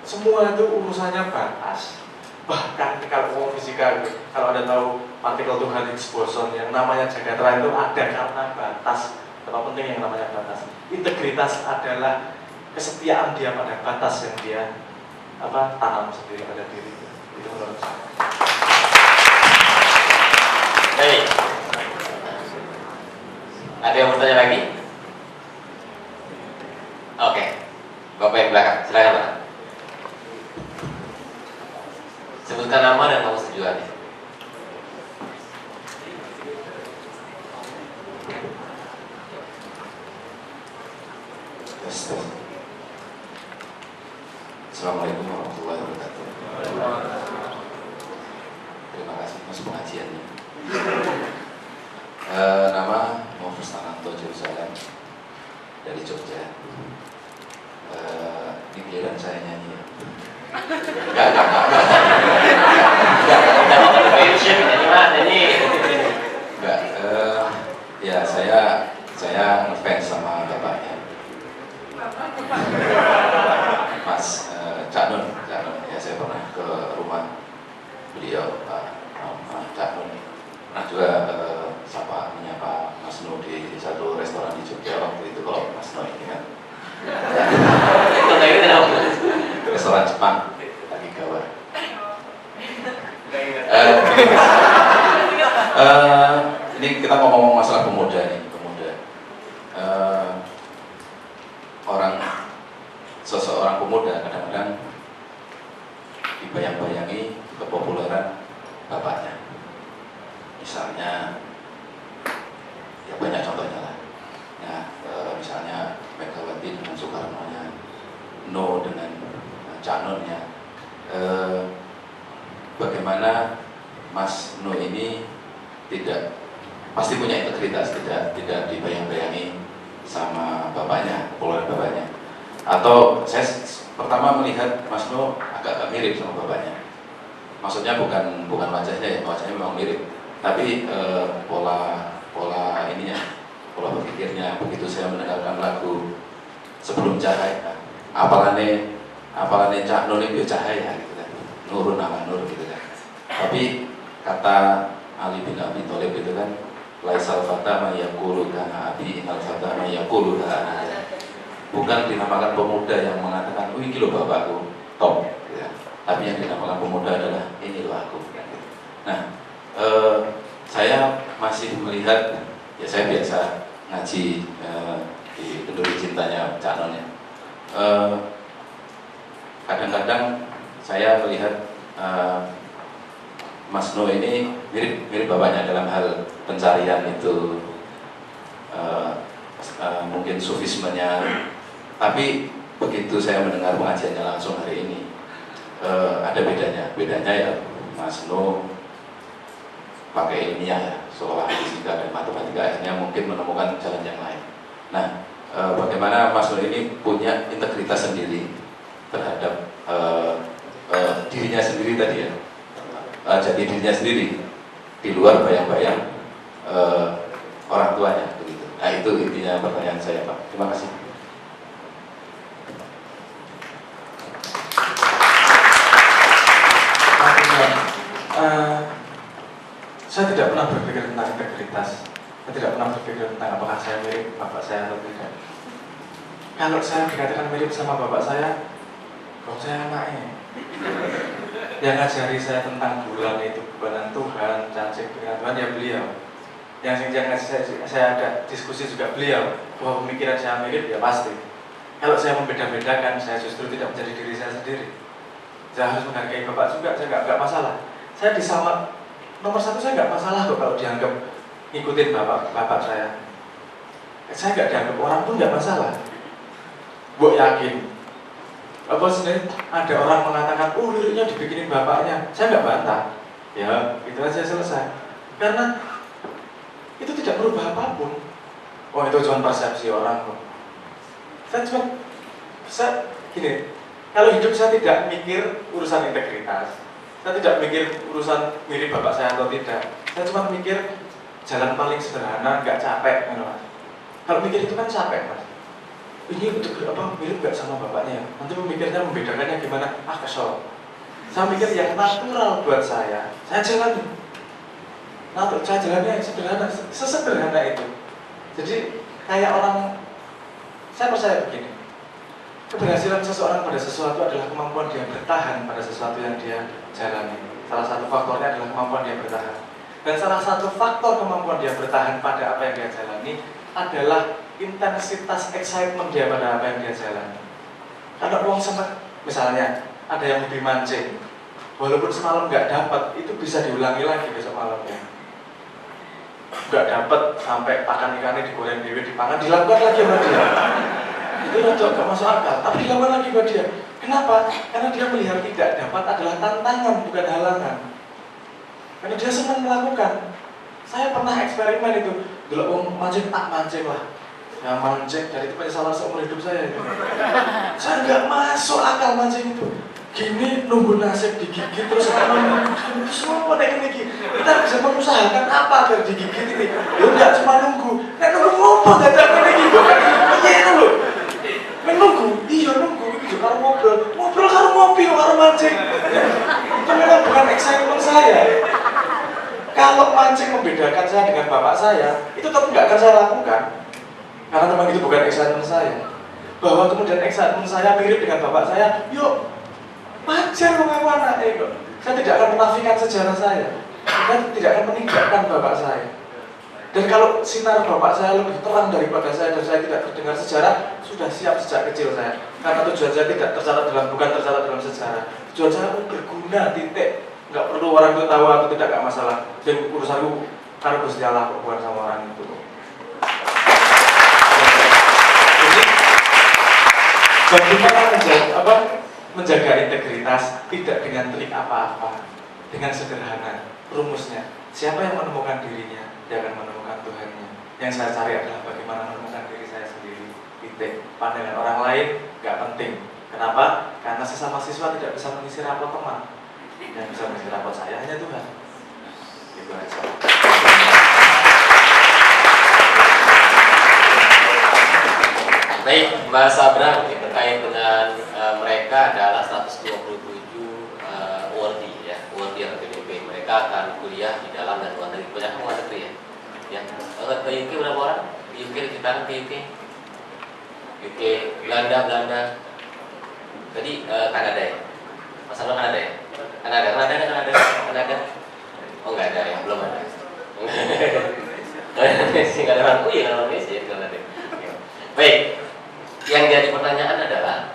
Semua itu urusannya batas. Bahkan kalau fisika, kalau Anda tahu partikel Tuhan Higgs boson yang namanya Jagat itu ada karena batas. Betapa penting yang namanya batas. Integritas adalah kesetiaan dia pada batas yang dia tanam sendiri pada diri. Itu menurut saya. Baik. Ada yang bertanya lagi? Oke. Bapak yang belakang, silakan Pak. Sebutkan nama dan kamu tujuannya. Assalamualaikum warahmatullahi wabarakatuh. Terima kasih mas pengajiannya. Nama Muhammad Stananto Jerusalem dari Jogja. Ini giliran saya nyanyi ya. Enggak. Enggak, ya saya ngefans sama bapaknya. Mas Cak Nun, ya saya pernah ke rumah beliau, Cak Nun. Pernah juga menyapa Mas Nu di satu restoran di Jogja waktu itu, kalau Mas Nu ini kan. Restoran Jepang lagi gawar. Ini kita ngomong masalah pemuda nih, seseorang pemuda kadang-kadang dibayang-bayangi kepopuleran bapaknya. Misalnya, ya banyak contohnya lah. Ya, misalnya Megawati dengan Soekarno-nya, No dengan Cak Nun-nya. Bagaimana Mas No ini pasti punya integritas, tidak dibayang-bayangi sama bapaknya, kepopuleran bapaknya. Atau saya pertama melihat Mas No agak mirip sama bapaknya. Maksudnya bukan wajahnya ya, wajahnya memang mirip. Tapi pola ininya, pola berpikirnya, begitu saya mendengarkan lagu Sebelum Cahaya, apalane Cak Nun itu cahaya gitu kan, nurun ala nur gitu kan. Tapi kata Ali bin Abi Thalib itu kan, laisal fata ma yaqulu kana abi innal fata ma yaqulu kana. Bukan dinamakan pemuda yang mengatakan, "Oh, ini loh bapakku, top." Ya. Tapi yang dinamakan pemuda adalah, "Ini loh aku." Nah, saya masih melihat, ya saya biasa ngaji di Kenduri Cintanya Cak Non ya. Kadang-kadang saya melihat Mas No ini mirip bapaknya dalam hal pencarian itu, mungkin sufismenya. Tapi begitu saya mendengar pengajiannya langsung hari ini, ada bedanya ya, Mas No pakai ilmiah ya, seolah fisika dan matematika, akhirnya mungkin menemukan jalan yang lain. Nah, bagaimana Mas No ini punya integritas sendiri terhadap dirinya sendiri tadi ya, jadi dirinya sendiri di luar bayang-bayang orang tuanya begitu. Nah, itu intinya pertanyaan saya, Pak. Terima kasih. Saya tidak pernah berpikir tentang integritas. Saya tidak pernah berpikir tentang apakah saya mirip bapak saya atau tidak. Kalau saya dikatakan mirip sama bapak saya anaknya. Yang ngajari saya tentang bulan itu, bulan Tuhan, cacing dengan Tuhan ya beliau. Yang saya ada diskusi juga beliau, bahwa pemikiran saya mirip ya pasti. Kalau saya membeda-bedakan, saya justru tidak menjadi diri saya sendiri. Saya harus menghargai bapak juga, saya nggak masalah. Saya nomor satu saya nggak masalah kok kalau dianggap ngikutin bapak saya. Saya nggak dianggap orang pun nggak masalah. Bu yakin. Apa sebenarnya ada orang mengatakan, oh liriknya dibikinin bapaknya, saya nggak bantah. Ya, itu aja selesai. Karena itu tidak merubah apapun. Oh itu cuma persepsi orang kok. Saya gini, kalau hidup saya tidak mikir urusan integritas, saya tidak mikir urusan mirip bapak saya atau tidak. Saya cuma mikir jalan paling sederhana, nggak capek, Mas. Kalau mikir itu kan capek, Mas. Ini untuk apa mirip nggak sama bapaknya? Nanti memikirnya membedakannya gimana? Kesel. Saya mikir yang natural buat saya jalani. Saya jalannya sederhana, sesederhana itu. Jadi kayak orang, saya percaya begini. Keberhasilan seseorang pada sesuatu adalah kemampuan dia bertahan pada sesuatu yang dia jalani. Salah satu faktornya adalah kemampuan dia bertahan. Dan salah satu faktor kemampuan dia bertahan pada apa yang dia jalani adalah intensitas excitement dia pada apa yang dia jalani. Karena uang sempat, misalnya ada yang hobi mancing, walaupun semalam nggak dapat, itu bisa diulangi lagi besok malamnya. Nggak dapat sampai pakan ikannya digoreng dewe dipangan, dilakukan lagi sama dia. Itu rada gak masuk akal, tapi dilakukan lagi sama dia. Kenapa? Karena dia melihat tidak dapat adalah tantangan, bukan halangan. Karena dia senang melakukan. Saya pernah eksperimen itu, dulu mancing tak mancing lah. Yang mancing, dari itu penyesalan seumur hidup saya. Saya nggak masuk akal mancing itu. Gini nunggu nasib digigit terus semua naik lagi. Kita bisa mengusahakan apa agar digigit ini? Ya nggak cuma nunggu. Nek nunggu ngopo dadak lagi kok. Iya lho. Menunggu, iya nunggu itu karo ngobrol karo ngopi karo mancing. Itu memang bukan excitement saya. Kalau mancing membedakan saya dengan bapak saya, itu tetap nggak akan saya lakukan. Karena memang itu bukan excitement saya. Bahwa kemudian excitement saya mirip dengan bapak saya, yuk wajar mengaku anaknya kok. Saya tidak akan menafikan sejarah saya dan tidak akan meninggalkan bapak saya. Dan kalau sinar bapak saya lebih terang daripada saya dan saya tidak terdengar sejarah, sudah siap sejak kecil saya. Karena tujuan saya tidak tercatat bukan tercatat dalam sejarah. Tujuan saya berguna, titik. Nggak perlu orang itu tahu atau tidak, nggak masalah. Dan urusanku karena Gusti Allah kok, bukan sama orang itu. Bagaimana menjaga integritas tidak dengan trik apa-apa, dengan sederhana. Rumusnya, siapa yang menemukan dirinya, dia akan menemukan Tuhannya. Yang saya cari adalah bagaimana menemukan diri saya sendiri. Titik. Pandangan orang lain nggak penting. Kenapa? Karena sesama siswa tidak bisa mengisi rapot teman. Yang bisa mengisi rapot saya hanya Tuhan. Itu aja. Baik, Mbak Sabra, terkait dengan mereka adalah 127 awardee ya, awardee LPDP. Mereka akan kuliah di dalam dan luar negeri. Banyak luar negeri ya. Ya, ke UK berapa orang? Di UK kita ke UK, Belanda. Tadi Kanada ya. Mas Sabra Kanada ya? Kanada. Oh nggak ada ya, belum ada. Nggak ada orang UI, orang Indonesia Kanada. Baik. Yang jadi pertanyaan adalah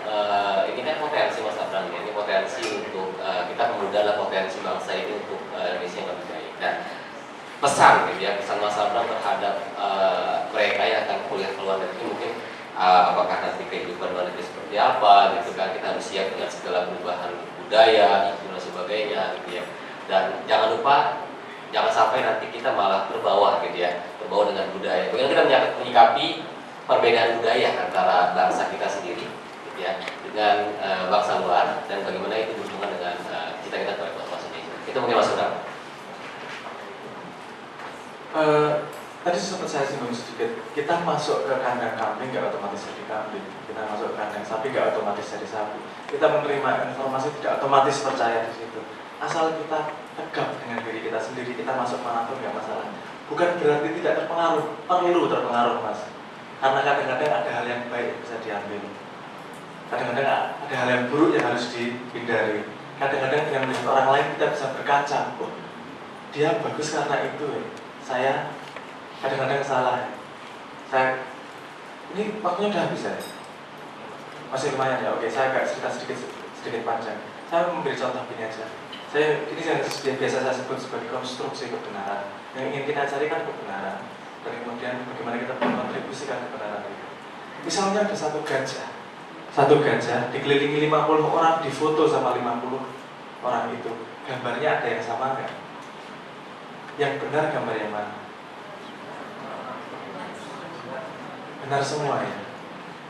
ini kan potensi Mas Abraham ya, ini potensi untuk kita pemuda adalah potensi bangsa ini untuk Indonesia yang lebih baik. Dan pesan gitu ya, pesan Mas Abraham terhadap mereka yang akan kuliah ke luar negeri mungkin apakah nanti kehidupan luar negeri seperti apa gitu kan, kita harus siap dengan segala perubahan budaya, dan sebagainya gitu ya. Dan jangan lupa jangan sampai nanti kita malah terbawa gitu ya, terbawa dengan budaya. Bagaimana kita menyikapi perbedaan budaya antara bangsa kita sendiri gitu ya, dengan bangsa luar, dan bagaimana itu berhubungan dengan cita-cita kita bangsa Indonesia. Itu mungkin Mas Bram. Tadi sempat saya singgung sedikit, kita masuk ke kandang kambing nggak otomatis jadi kambing, kita masuk ke kandang sapi nggak otomatis jadi sapi. Kita menerima informasi tidak otomatis percaya di situ. Asal kita tegak dengan diri kita sendiri, kita masuk manapun nggak masalah. Bukan berarti tidak terpengaruh, perlu terpengaruh Mas. Karena kadang-kadang ada hal yang baik yang bisa diambil, kadang-kadang ada hal yang buruk yang harus dihindari. Kadang-kadang dengan melihat orang lain kita bisa berkaca, oh, dia bagus karena itu ya. Saya kadang-kadang salah. Saya ini waktunya udah habis ya? Masih lumayan ya. Oke, saya agak cerita sedikit panjang. Saya memberi contoh gini aja. Ini yang biasa saya sebut sebagai konstruksi kebenaran. Yang ingin kita cari kan kebenaran, dan kemudian bagaimana kita berkontribusikan kebenaran itu. Misalnya ada satu gajah dikelilingi 50 orang, difoto sama 50 orang itu, gambarnya ada yang sama nggak? Yang benar gambar yang mana? Benar semua ya.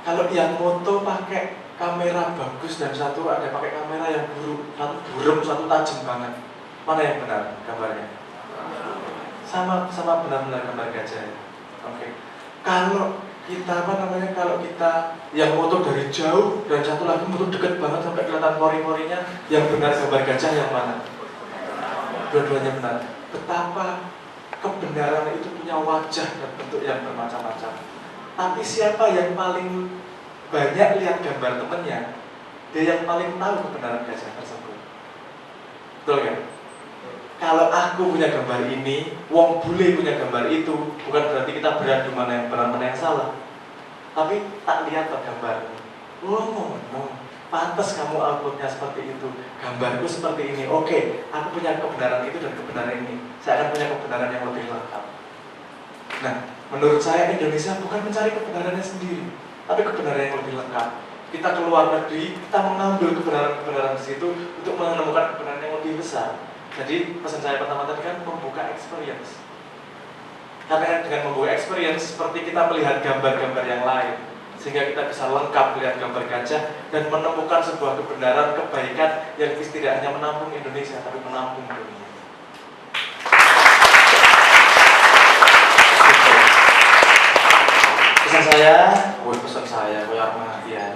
Kalau yang foto pakai kamera bagus dan satu ada pakai kamera yang buruk, satu buram, satu tajam banget, mana yang benar gambarnya? Sama benar-benar gambar gajah. Oke. Kalau kita kalau kita yang foto dari jauh dan satu lagi foto deket banget sampai kelihatan pori-porinya, yang benar gambar gajah yang mana? Dua-duanya benar. Betapa kebenaran itu punya wajah dan bentuk yang bermacam-macam. Tapi siapa yang paling banyak lihat gambar temennya, dia yang paling tahu kebenaran gajah tersebut. Betul kan? Kalau aku punya gambar ini, wong bule punya gambar itu, bukan berarti kita beradu mana yang benar mana yang salah. Tapi tak lihat gambarmu. Oh, pantas kamu outputnya seperti itu, gambarku seperti ini. Oke, aku punya kebenaran itu dan kebenaran ini. Saya akan punya kebenaran yang lebih lengkap. Nah, menurut saya Indonesia bukan mencari kebenarannya sendiri, tapi kebenaran yang lebih lengkap. Kita keluar negeri, kita mengambil kebenaran-kebenaran di situ untuk menemukan kebenaran yang lebih besar. Jadi pesan saya pertama tadi kan membuka experience. Karena dengan membuka experience, seperti kita melihat gambar-gambar yang lain, sehingga kita bisa lengkap melihat gambar gajah dan menemukan sebuah kebenaran, kebaikan yang tidak hanya menampung Indonesia, tapi menampung dunia. Pesan saya, kayak perhatian.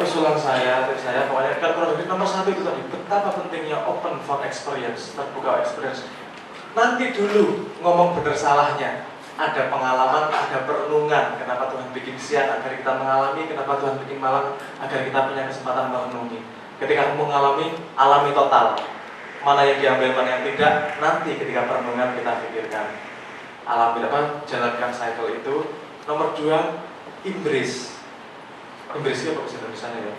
Usulan saya, tips saya, pokoknya kalau nomor 1 itu tadi, betapa pentingnya open for experience, terbuka experience. Nanti dulu ngomong benar salahnya, ada pengalaman, ada perenungan. Kenapa Tuhan bikin siang agar kita mengalami, kenapa Tuhan bikin malam agar kita punya kesempatan merenungi. Ketika kamu mengalami, alami total. Mana yang diambil, mana yang tidak. Nanti ketika perenungan kita pikirkan. Alami jalankan cycle itu. Nomor 2, embrace. Embrace apa bahasa Indonesianya ya?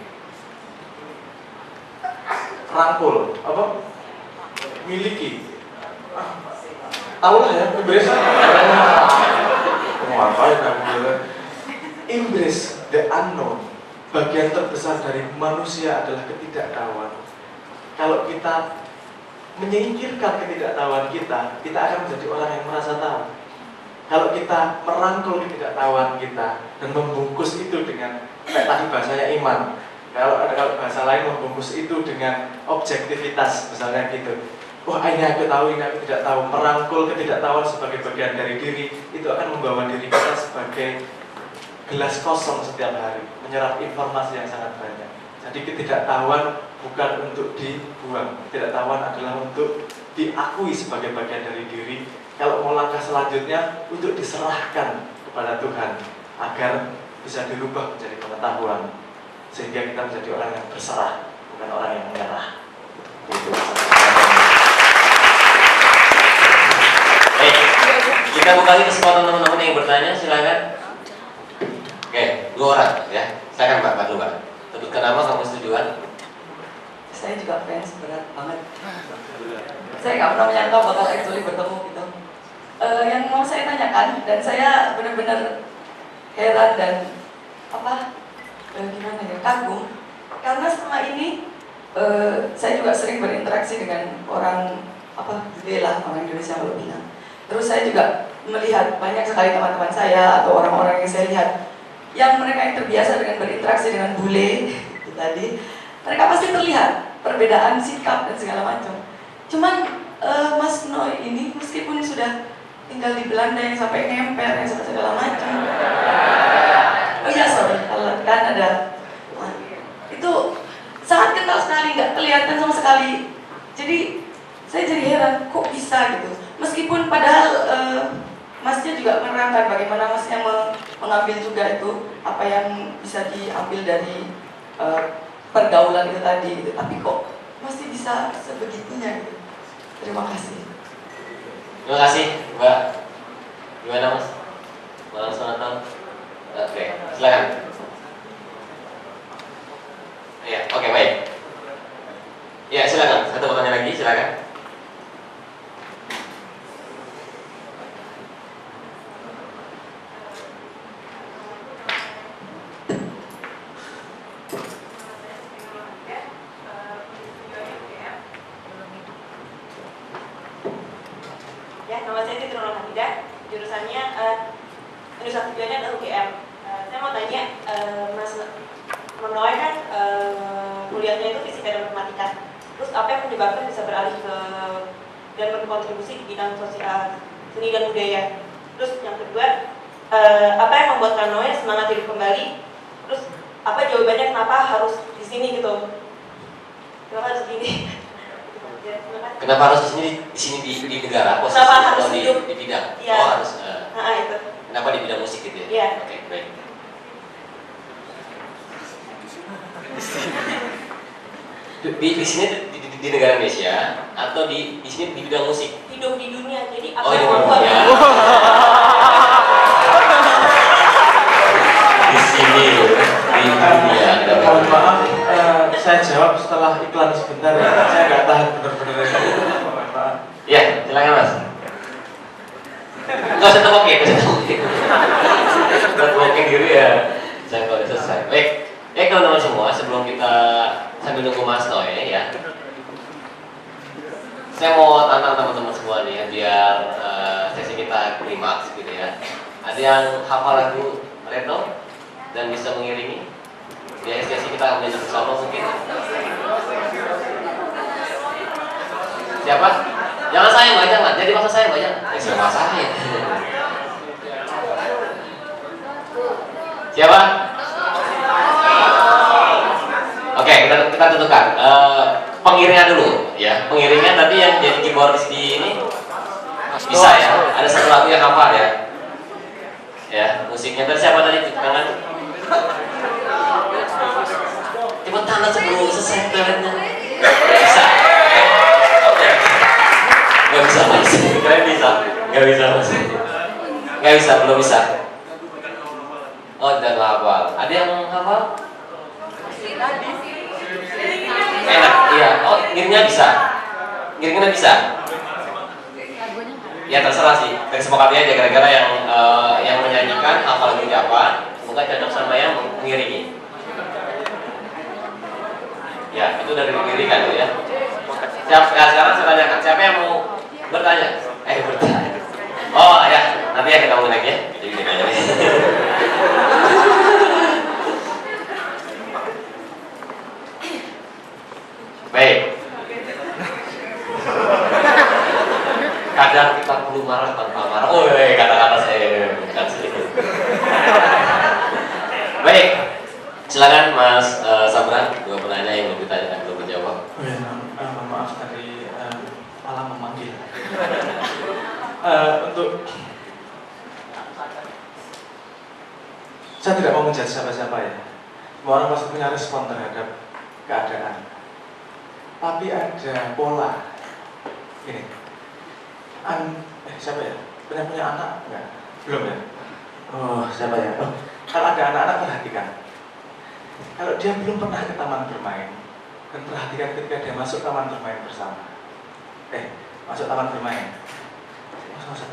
Rangkul, apa? Miliki. Tahu lah ya, embrace. Mau ngapain aku? Embrace the unknown. Bagian terbesar dari manusia adalah ketidaktahuan. Kalau kita menyingkirkan ketidaktahuan kita akan menjadi orang yang merasa tahu. Kalau kita merangkul ketidaktahuan kita dan membungkus itu dengan, kayak tadi bahasanya iman. Kalau bahasa lain membungkus itu dengan objektivitas, misalnya gitu. Wah, ini aku tahu, ini aku tidak tahu. Merangkul ketidaktahuan sebagai bagian dari diri, itu akan membawa diri kita sebagai gelas kosong setiap hari, menyerap informasi yang sangat banyak. Jadi ketidaktahuan bukan untuk dibuang, ketidaktahuan adalah untuk diakui sebagai bagian dari diri. Kalau mau langkah selanjutnya, untuk diserahkan kepada Tuhan agar bisa dirubah menjadi pengetahuan, sehingga kita menjadi orang yang berserah, bukan orang yang menyerah. Itu. Baik, kita buka lagi kesempatan teman-teman yang bertanya, silakan. Oke, 2 orang ya. Silakan Mbak dulu Mbak. Sebutkan nama sama tujuan. Saya juga fans berat banget. Saya nggak pernah menyangka bakal actually bertemu gitu. Yang mau saya tanyakan, dan saya benar-benar heran dan gimana ya, kagum, karena selama ini saya juga sering berinteraksi dengan orang bela orang Indonesia kalau bilang. Terus saya juga melihat banyak sekali teman-teman saya atau orang-orang yang saya lihat yang mereka yang terbiasa dengan berinteraksi dengan bule tadi, mereka pasti terlihat perbedaan sikap dan segala macam. Cuman Mas Noy ini meskipun sudah tinggal di Belanda yang sampai ngemper, yang sampai segala macam. Oh iya, sorry, kan ada. Itu sangat kental sekali, nggak kelihatan sama sekali. Jadi saya jadi heran, kok bisa gitu. Meskipun padahal Masnya juga menerangkan bagaimana Masnya mengambil juga itu apa yang bisa diambil dari pergaulan itu tadi gitu. Tapi kok masih bisa sebegitunya gitu. Terima kasih. Terima kasih Mbak. Gimana Mas? Malam Sonatan. Oke, silakan. Ya, oke baik. Ya silakan. Satu pertanyaan lagi, silakan. jurusannya Indonesia tujuannya adalah UGM. Saya mau tanya, Mas Noe kan kuliahnya itu fisika dan matematika. Terus apa yang menyebabkan bisa beralih ke dan berkontribusi di bidang sosial seni dan budaya? Terus yang kedua, apa yang membuat Kak Noe semangat hidup kembali? Terus apa jawabannya kenapa harus di sini gitu? Kenapa harus gini? Kenapa harus di sini di negara? Posisi Kenapa harus atau hidup? di bidang? Iya. Oh harus. Itu. Kenapa di bidang musik gitu ya? Iya. Oke, baik. Di sini di negara Indonesia atau di sini di bidang musik? Hidup di dunia, jadi apa Oh, yang hidup di membuat dunia. Di sini di dunia. Mohon maaf, saya jawab setelah iklan sebentar ya. Saya nggak tahan benar-benar. Mohon maaf. Ya, silakan Mas. Nggak usah terbokin, nggak usah terbokin. Terbokin diri ya. Saya kalau udah selesai. Baik, teman-teman semua, sebelum kita sambil nunggu Mas Noe ya, saya mau tantang teman-teman semua nih ya, biar sesi kita klimaks gitu ya. Ada yang hafal lagu Retno dan bisa mengiringi? Di sesi kita akan belajar bersama mungkin. Siapa? Jangan saya Mbak, jangan. Jadi masa saya Mbak, jangan. Ya sama saya. Siapa? Oke, kita tentukan. Pengiringan dulu ya. Pengiringan tadi yang jadi keyboardis di ini bisa ya. Ada satu lagu yang hafal ya. Ya, musiknya tadi siapa tadi? Tangan. Coba tangan sebelum selesai talentnya. Bisa. Gak bisa Mas. Kalian bisa? Gak bisa Mas. Gak bisa, belum bisa. Oh, dan hafal. Ada yang hafal? Enak, iya. Oh, ngiringnya bisa. Ngiringnya bisa. Ya terserah sih. Kesepakati aja gara-gara yang menyanyikan hafal lagunya apa, semoga cocok sama yang mengiringi. Ya, itu dari pengiringan ya. Sekarang saya tanyakan, siapa yang mau bertanya? Bertanya. Oh ya, nanti ya kita ngomong lagi ya. Jadi gini aja nih. Baik. Kadang kita perlu marah tanpa marah. Oh, kata-kata saya bukan sedikit. Baik, silakan Mas Sabran, dua penanya yang mau ditanyakan belum menjawab. Oh ya, mohon maaf tadi malah memanggil. Untuk saya tidak mau menjudge siapa-siapa ya. Semua orang pasti punya respon terhadap keadaan. Tapi ada pola. Ini. Siapa ya? Punya anak enggak? Belum ya? Oh, siapa ya? Oh, kalau ada anak-anak perhatikan. Kalau dia belum pernah ke taman bermain, dan perhatikan ketika dia masuk taman bermain bersama. Masuk taman bermain. Masuk.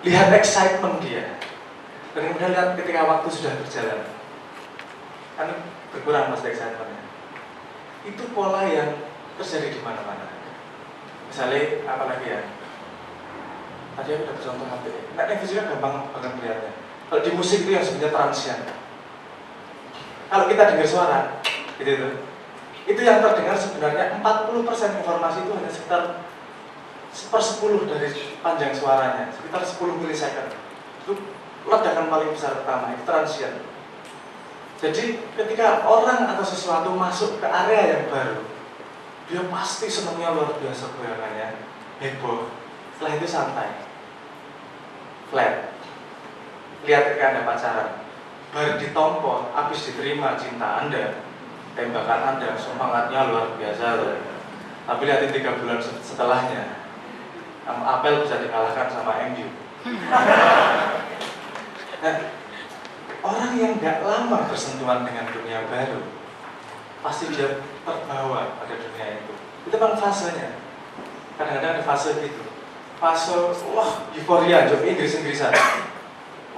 Lihat excitement dia. Dan kemudian lihat ketika waktu sudah berjalan. Kan berkurang pasti excitementnya. Itu pola yang terjadi di mana-mana. Misalnya, apalagi ya? Tadi aku dapat contoh HP. Nah, fisika gampang banget melihatnya. Kalau di musik itu yang sebenarnya transient. Kalau kita dengar suara, gitu itu. Itu yang terdengar sebenarnya 40% informasi itu hanya sekitar 1/10 dari panjang suaranya, sekitar 10 milisecond. Itu ledakan paling besar pertama, itu transient. Jadi ketika orang atau sesuatu masuk ke area yang baru, dia pasti senangnya luar biasa goyangannya, heboh. Setelah itu santai, flat. Lihat ketika Anda pacaran, baru ditompo, habis diterima cinta Anda, tembakan Anda, semangatnya luar biasa loh. Tapi lihatin 3 bulan setelahnya, apel bisa dikalahkan sama MU. Nah, orang yang nggak lama bersentuhan dengan dunia baru, pasti dia terbawa pada dunia itu. Itu memang fasenya. Kadang-kadang ada fase gitu. Fase, wah, euforia, job Inggris-Inggrisan.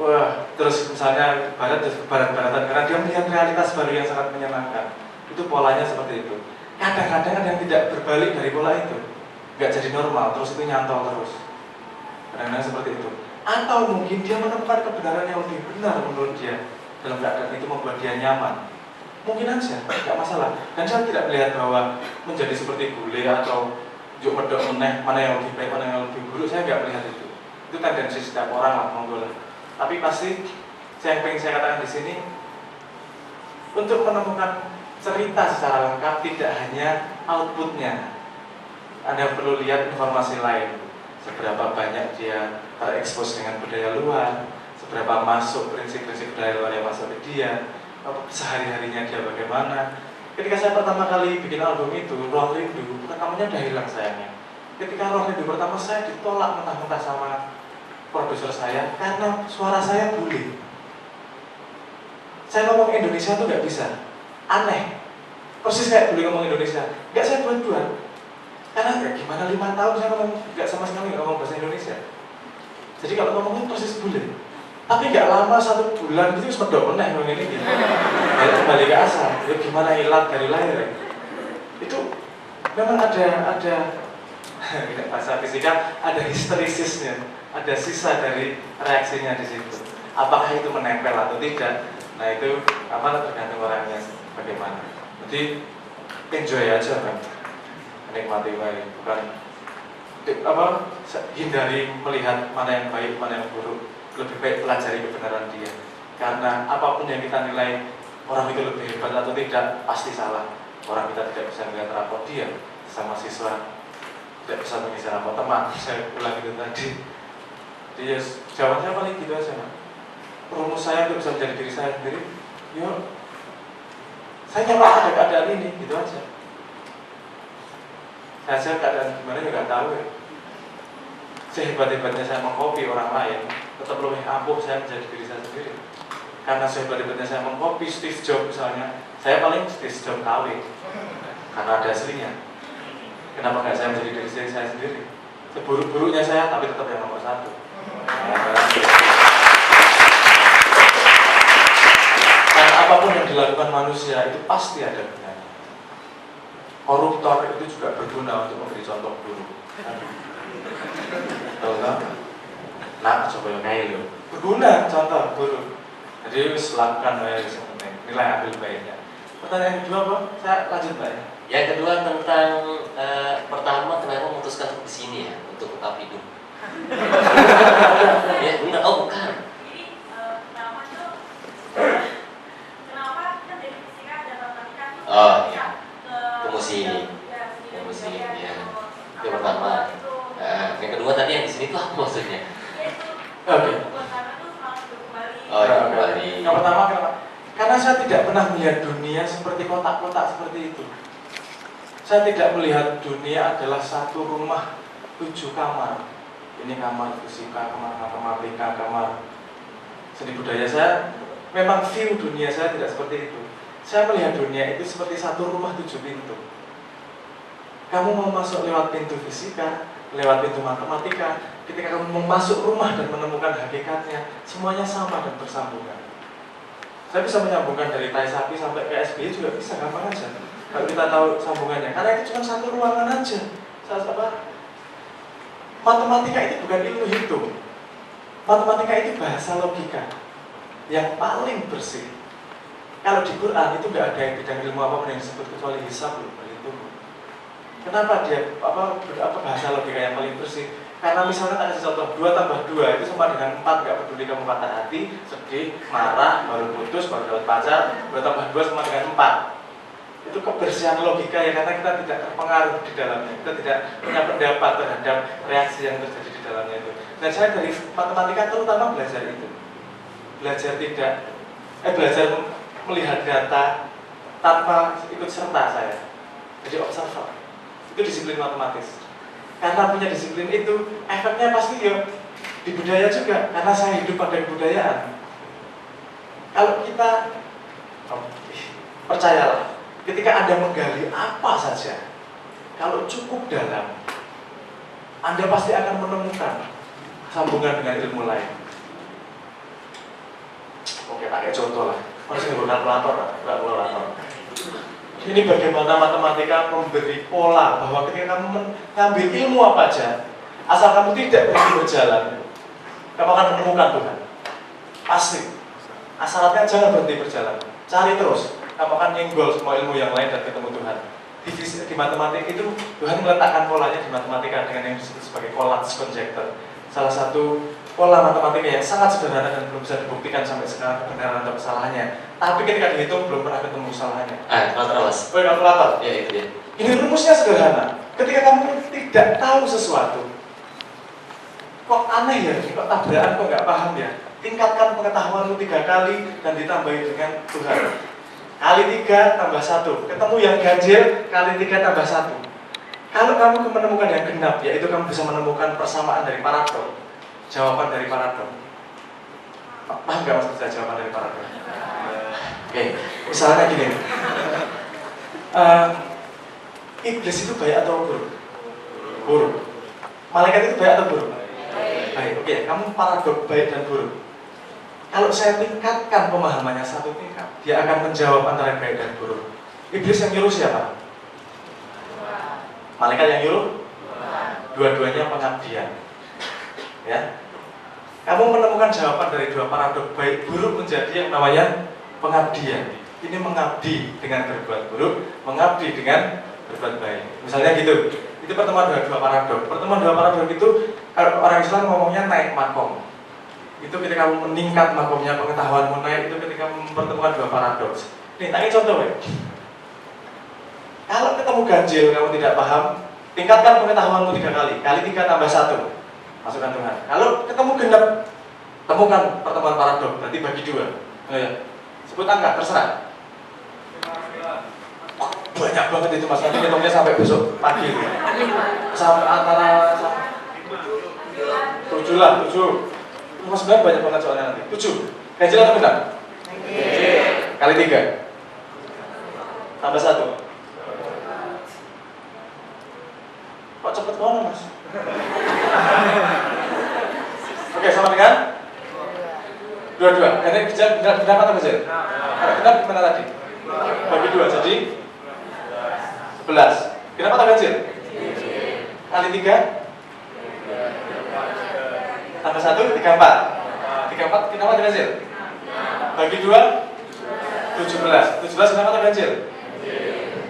Wah, terus misalnya barat-baratan karena dia melihat realitas baru yang sangat menyenangkan. Itu polanya seperti itu. Kadang-kadang ada yang tidak berbalik dari pola itu. nggak jadi normal, terus itu nyantol terus. Kadang-kadang seperti itu. Atau mungkin dia menemukan kebenaran yang lebih benar menurut dia dalam keadaan itu membuat dia nyaman. Mungkin aja, nggak masalah. Dan saya tidak melihat bahwa menjadi seperti bule atau juk medok meneh mana yang lebih baik, mana yang lebih buruk. Saya nggak melihat itu. Itu tendensi setiap orang lah, monggo lah. Tapi pasti yang pengen saya katakan di sini, untuk menemukan cerita secara lengkap tidak hanya outputnya. Anda perlu lihat informasi lain. Seberapa banyak dia terekspos dengan budaya luar, seberapa masuk prinsip-prinsip budaya luar yang masuk ke dia, sehari-harinya dia bagaimana. Ketika saya pertama kali bikin album itu, Roh Rindu, rekamannya udah hilang sayangnya. Ketika Roh Rindu pertama saya ditolak mentah-mentah sama produser saya karena suara saya bule. Saya ngomong Indonesia tuh nggak bisa, aneh, persis kayak bule ngomong Indonesia. Nggak saya buat-buat, karena ya gimana 5 tahun saya ngomong nggak sama sekali nggak ngomong bahasa Indonesia. Jadi kalau ngomongnya persis bule. Tapi nggak lama 1 bulan itu semedok meneh ngomong ini gitu. Kembali ke asal, ya gimana hilang dari lahir ya. Itu memang ada bahasa fisika, ada histerisisnya, ada sisa dari reaksinya di situ. Apakah itu menempel atau tidak? Nah itu tergantung orangnya bagaimana. Jadi enjoy aja kan, menikmati baik, bukan hindari melihat mana yang baik, mana yang buruk. Lebih baik pelajari kebenaran dia. Karena apapun yang kita nilai orang itu lebih hebat atau tidak, pasti salah. Orang kita tidak bisa melihat rapor dia sama siswa, tidak bisa mengisi rapor teman. Saya ulang itu tadi. Jadi ya, jawabannya paling gitu aja. Rumus saya untuk bisa menjadi diri saya sendiri, yuk saya nyaman ada keadaan ini, gitu aja. Saya keadaan gimana juga nggak tahu ya. Sehebat-hebatnya saya mengcopy orang lain, tetap lebih ampuh saya menjadi diri saya sendiri. Karena sehebat-hebatnya saya mengcopy Steve Jobs misalnya, saya paling Steve Jobs KW, karena ada aslinya. Kenapa nggak saya menjadi diri saya sendiri? Seburuk-buruknya saya, tapi tetap yang nomor 1. Karena apapun yang dilakukan manusia itu pasti ada gunanya. Koruptor itu juga berguna untuk memberi contoh buruk. Tahu nggak? Nah, coba yang kayak lo. Berguna contoh buruk. Jadi lakukan yang penting. Nilai ambil baiknya. Pertanyaan kedua apa? Saya lanjut Pak ya. Yang kedua tentang pertama kenapa memutuskan untuk di sini ya, untuk tetap hidup. Ya benar, oh bukan. Jadi pertama tuh kenapa kan dari fisika dan matematika tuh Iya. Ke musik. Ke musik ya. Itu pertama. Yang kedua tadi yang di sini tuh apa maksudnya? Oke. Oh ya kembali. Yang pertama kenapa? Karena saya tidak pernah melihat dunia seperti kotak-kotak seperti itu. Saya tidak melihat dunia adalah satu rumah 7 kamar. Ini kamar fisika, kamar matematika, kamar seni budaya. Saya memang view dunia saya tidak seperti itu. Saya melihat dunia itu seperti satu rumah 7 pintu. Kamu mau masuk lewat pintu fisika, lewat pintu matematika. Ketika kamu mau masuk rumah dan menemukan hakikatnya, semuanya sama dan bersambungan. Saya bisa menyambungkan dari tai sapi sampai ke SBY juga bisa, gampang aja. Kalau kita tahu sambungannya, karena itu cuma satu ruangan aja. Matematika itu bukan ilmu hitung. Matematika itu bahasa logika yang paling bersih. Kalau di Quran itu nggak ada bidang ilmu apapun yang disebut kecuali hisab, itu. Kenapa dia bahasa logika yang paling bersih? Karena misalnya ada contoh 2 tambah 2 itu sama dengan 4, nggak peduli kamu patah hati, sedih, marah, baru putus, baru dapat pacar, 2 tambah 2 sama dengan 4. Itu kebersihan logika ya, karena kita tidak terpengaruh di dalamnya, kita tidak punya pendapat terhadap reaksi yang terjadi di dalamnya itu. Dan saya dari matematika terutama belajar itu, belajar melihat data tanpa ikut serta saya, jadi observer. Itu disiplin matematis. Karena punya disiplin itu, efeknya pasti ya di budaya juga, karena saya hidup pada kebudayaan. Kalau kita percayalah, ketika Anda menggali apa saja, kalau cukup dalam, Anda pasti akan menemukan sambungan dengan ilmu lain. Oke, pakai contoh lah. Harus menggunakan kalkulator, Ini bagaimana matematika memberi pola bahwa ketika kamu mengambil ilmu apa aja, asal kamu tidak berhenti berjalan, kamu akan menemukan Tuhan. Pasti. Syaratnya jangan berhenti berjalan, cari terus. Kamu akan nyenggol semua ilmu yang lain dan ketemu Tuhan. Di matematika itu Tuhan meletakkan polanya di matematika dengan yang disebut sebagai Collatz conjecture. Salah satu pola matematika yang sangat sederhana dan belum bisa dibuktikan sampai sekarang kebenaran atau kesalahannya. Tapi ketika dihitung belum pernah ketemu kesalahannya. Kalkulator mas. Oh, kalkulator. Ya itu dia. Ini rumusnya sederhana. Ketika kamu tidak tahu sesuatu, kok aneh ya, kok tabrakan, kok nggak paham ya, tingkatkan pengetahuanmu 3 kali dan ditambahi dengan Tuhan. Kali 3 tambah 1, ketemu yang ganjil, kali 3 tambah 1. Kalau kamu menemukan yang genap, yaitu kamu bisa menemukan persamaan dari paradok, jawaban dari paradok. Paham nggak maksud saya jawaban dari paradok? Oke, misalnya gini. Iblis itu baik atau buruk? Buruk. Malaikat itu baik atau buruk? Baik. Oke, kamu paradok baik dan buruk. Kalau saya tingkatkan pemahamannya 1 tingkat, dia akan menjawab antara baik dan buruk. Iblis yang nyuruh siapa? Malaikat yang nyuruh? Dua-duanya pengabdian. Ya. Kamu menemukan jawaban dari 2 paradok baik buruk menjadi yang namanya pengabdian. Ini mengabdi dengan berbuat buruk, mengabdi dengan berbuat baik. Misalnya gitu. Itu pertemuan 2 paradok. Pertemuan 2 paradok itu orang Islam ngomongnya naik makom. Itu ketika kamu meningkat makomnya, pengetahuanmu naik, itu ketika mempertemukan 2 paradoks. Nih, tanya contoh ya. Kalau ketemu ganjil, kamu tidak paham, tingkatkan pengetahuanmu 3 kali. Kali 3 tambah 1. Masukkan Tuhan. Kalau ketemu genap, temukan pertemuan paradok, berarti bagi 2. Oh ya. Sebut angka, terserah. Banyak banget itu mas, nanti hitungnya sampai besok pagi. Sampai antara 7 lah, 7. Mas sebenarnya banyak banget soalnya nanti. 7. Ganjil atau genap? Kali 3 tambah 1. Kok cepet banget mas? Oke, sama dengan 22. Ini genap atau ganjil? Kalau genap gimana tadi? Bagi 2, jadi 11. Genap atau ganjil? Kali 3 tambah 1, 34. 34 kenapa ada ganjil? Bagi 2, 17. 17 kenapa ada ganjil?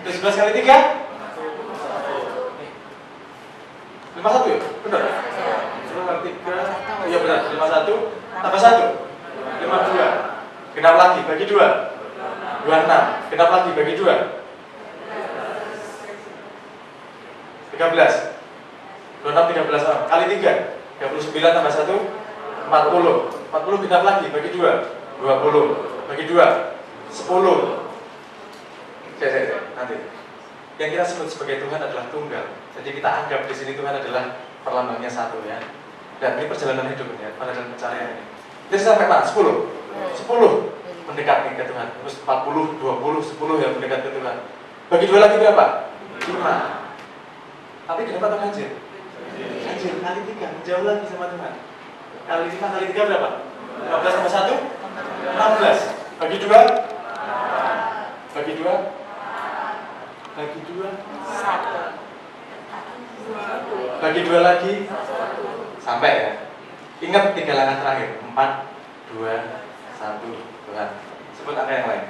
17 kali 3? 51 ya? Benar? 10 kali 3, iya benar, 51 tambah 1, 52. Kenapa lagi? Bagi 2, 26. Kenapa lagi? Bagi 2, 13. 26, 13 kali 3 39 tambah 1, 40. 40 genap lagi, bagi 2, 20. Bagi 2, 10. Nanti. Yang kita sebut sebagai Tuhan adalah tunggal. Jadi kita anggap di sini Tuhan adalah perlambangnya 1 ya. Dan ini perjalanan hidup ya, pada dalam pencarian ini. Jadi sampai mana? 10. 10 mendekati ke Tuhan. Terus 40, 20, 10 yang mendekat ke Tuhan. Bagi 2 lagi berapa? 5. Tapi kenapa Tuhan ganjil? Ganjil kali 3, jauh lagi sama Tuhan. Kali 5 kali 3 berapa? 15 tambah 1? 16. Bagi 2? Bagi 2? Bagi 2? 1. Bagi 2 lagi? Sampai ya. Ingat 3 langkah terakhir. 4, 2, 1. Tuhan. Sebut angka yang lain.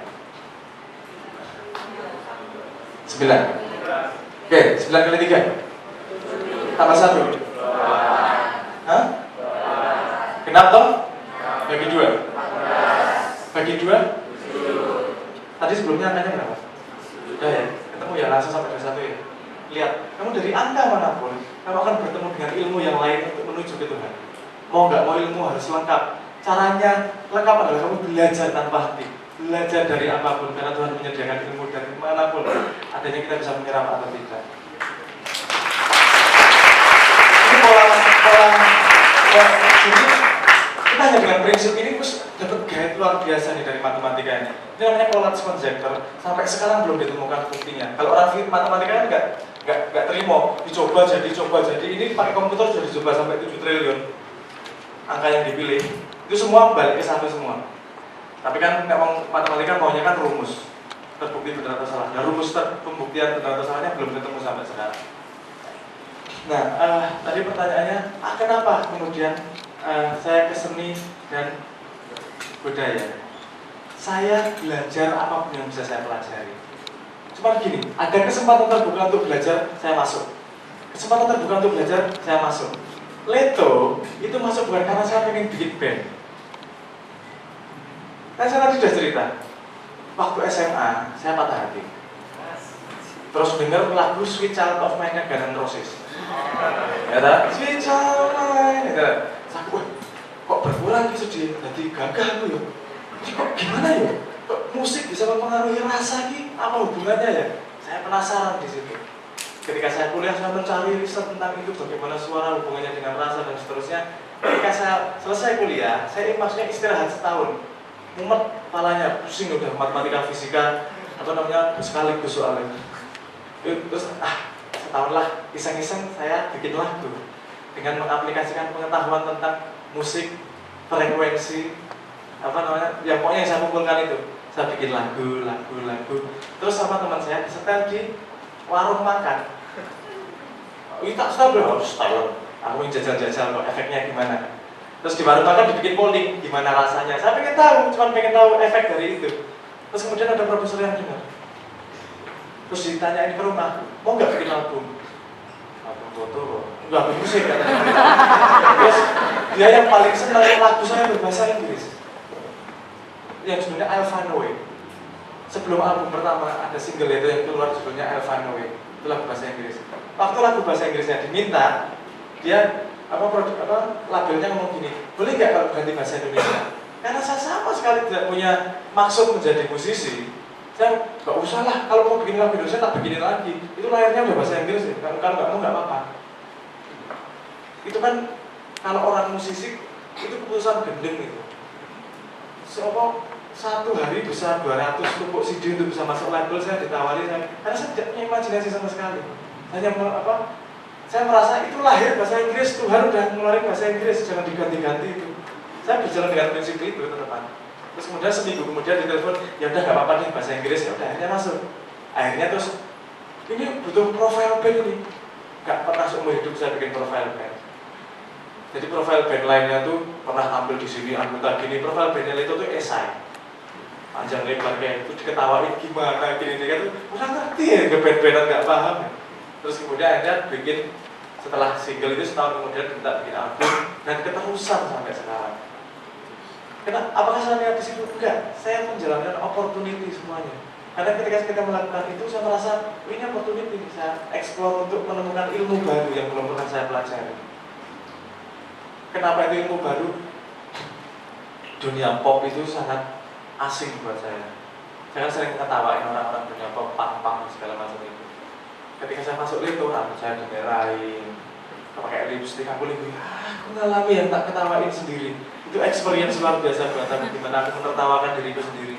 9. Oke, 9 kali 3 tambah 1. Hah? Genap toh? Bagi 2. Bagi 2. Tadi sebelumnya angkanya berapa? Sudah ya, ketemu ya, langsung sampai ke 1 ya. Lihat, kamu dari angka manapun, kamu akan bertemu dengan ilmu yang lain untuk menuju ke Tuhan. Mau nggak mau ilmu harus lengkap. Caranya lengkap adalah kamu belajar tanpa henti. Belajar dari apapun, karena Tuhan menyediakan ilmu dari manapun. Adanya kita bisa menyerap atau tidak. Ini pola jadi kita hanya dengan prinsip ini terus dapat guide luar biasa nih dari matematika ini. Ini namanya Collatz conjecture. Sampai sekarang belum ditemukan buktinya. Kalau orang matematika kan nggak terima, dicoba jadi. Ini pakai komputer sudah dicoba sampai 7 triliun angka yang dipilih. Itu semua balik ke 1 semua. Tapi kan matematika maunya kan rumus. terbukti benar atau salahnya. Rumus pembuktian benar atau salahnya belum ketemu sampai sekarang. Nah, tadi pertanyaannya, kenapa kemudian saya ke seni dan budaya? Saya belajar apapun yang bisa saya pelajari. Cuma gini, ada kesempatan terbuka untuk belajar, saya masuk. Kesempatan terbuka untuk belajar, saya masuk. Leto itu masuk bukan karena saya pengen bikin band. Kan saya tadi sudah cerita, waktu SMA saya patah hati. Terus dengar lagu Sweet Child of Mine Guns N' Roses. Ya tak? Sweet Child of Mine. Ya tak? Kok berkurang gitu dia? Jadi gagah aku ya. Kok gimana ya? Kok musik bisa mempengaruhi rasa ini? Apa hubungannya ya? Saya penasaran di situ. Ketika saya kuliah, saya mencari riset tentang itu, bagaimana suara hubungannya dengan rasa dan seterusnya. Ketika saya selesai kuliah, saya maksudnya istirahat setahun. Mumet kepalanya, pusing udah matematika, fisika, atau namanya sekaligus soalnya. Terus setahun lah, iseng-iseng saya bikin lagu dengan mengaplikasikan pengetahuan tentang musik, frekuensi, ya pokoknya yang saya kumpulkan itu. Saya bikin lagu. Terus sama teman saya disetel di warung makan. Ini tak style. Aku ingin jajal-jajal kok efeknya gimana. Terus di warung makan dibikin polling gimana rasanya. Saya pengen tahu, cuma pengen tahu efek dari itu. Terus kemudian ada produser yang dengar. Terus ditanyain ke rumah, mau nggak bikin album? Album foto, nggak album musik katanya. Terus dia yang paling senang lagu saya berbahasa Inggris. Yang sebenarnya I'll Find a Way. Sebelum album pertama ada single itu yang keluar judulnya I'll Find a Way. Itu lagu bahasa Inggris. Waktu lagu bahasa Inggrisnya diminta, dia labelnya ngomong gini, boleh nggak kalau ganti bahasa Indonesia? Karena saya sama sekali tidak punya maksud menjadi musisi. Saya nggak usah lah, kalau mau bikin lagu Indonesia tak bikinin lagi. Itu layarnya udah bahasa Inggris ya. Kalau nggak mau nggak apa-apa. Itu kan kalau orang musisi itu keputusan gendeng itu. Satu hari bisa 200 tumpuk CD untuk bisa masuk label, saya ditawari karena saya tidak punya imajinasi sama sekali. Hanya saya merasa itu lahir bahasa Inggris, Tuhan udah ngeluarin bahasa Inggris, jangan diganti-ganti itu. Saya berjalan dengan prinsip itu teman-teman. Terus kemudian seminggu kemudian ditelepon, ya udah nggak apa-apa nih bahasa Inggris, ya udah akhirnya masuk. Akhirnya terus ini butuh profile band ini. Nggak pernah seumur hidup saya bikin profile band. Jadi profile band lainnya tuh pernah tampil di sini anggota gini, profile bandnya itu tuh esai. Panjang lebar kayak itu diketawain gimana gini kan tuh kurang ngerti ya ke band-bandan nggak paham. Terus kemudian akhirnya bikin setelah single itu setahun kemudian kita bikin album dan keterusan sampai sekarang. Apakah saya lihat di situ? Enggak, saya menjalankan opportunity semuanya. Karena ketika kita melakukan itu saya merasa ini opportunity bisa explore untuk menemukan ilmu baru yang belum pernah saya pelajari. Kenapa itu ilmu baru? Dunia pop itu sangat asing buat saya. Saya kan sering ketawain orang-orang dunia pop, punk segala macam itu. Ketika saya masuk itu, rambut saya dimerahin, pakai lipstick, aku ngalami yang tak ketawain sendiri. Itu experience luar biasa buat aku, dimana aku menertawakan diriku sendiri,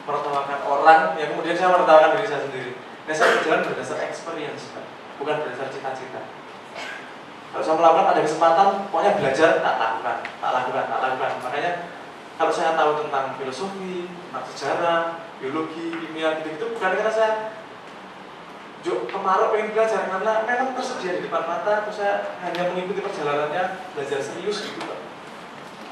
menertawakan orang, yang kemudian saya menertawakan diri saya sendiri. Nah, saya berjalan berdasar experience, bukan berdasar cita-cita. Kalau saya melakukan ada kesempatan, pokoknya belajar, tak lakukan. Makanya kalau saya tahu tentang filosofi, tentang sejarah, biologi, kimia, gitu bukan karena saya kemaruk pengen belajar, karena memang tersedia di depan mata, terus saya hanya mengikuti perjalanannya, belajar serius gitu Pak.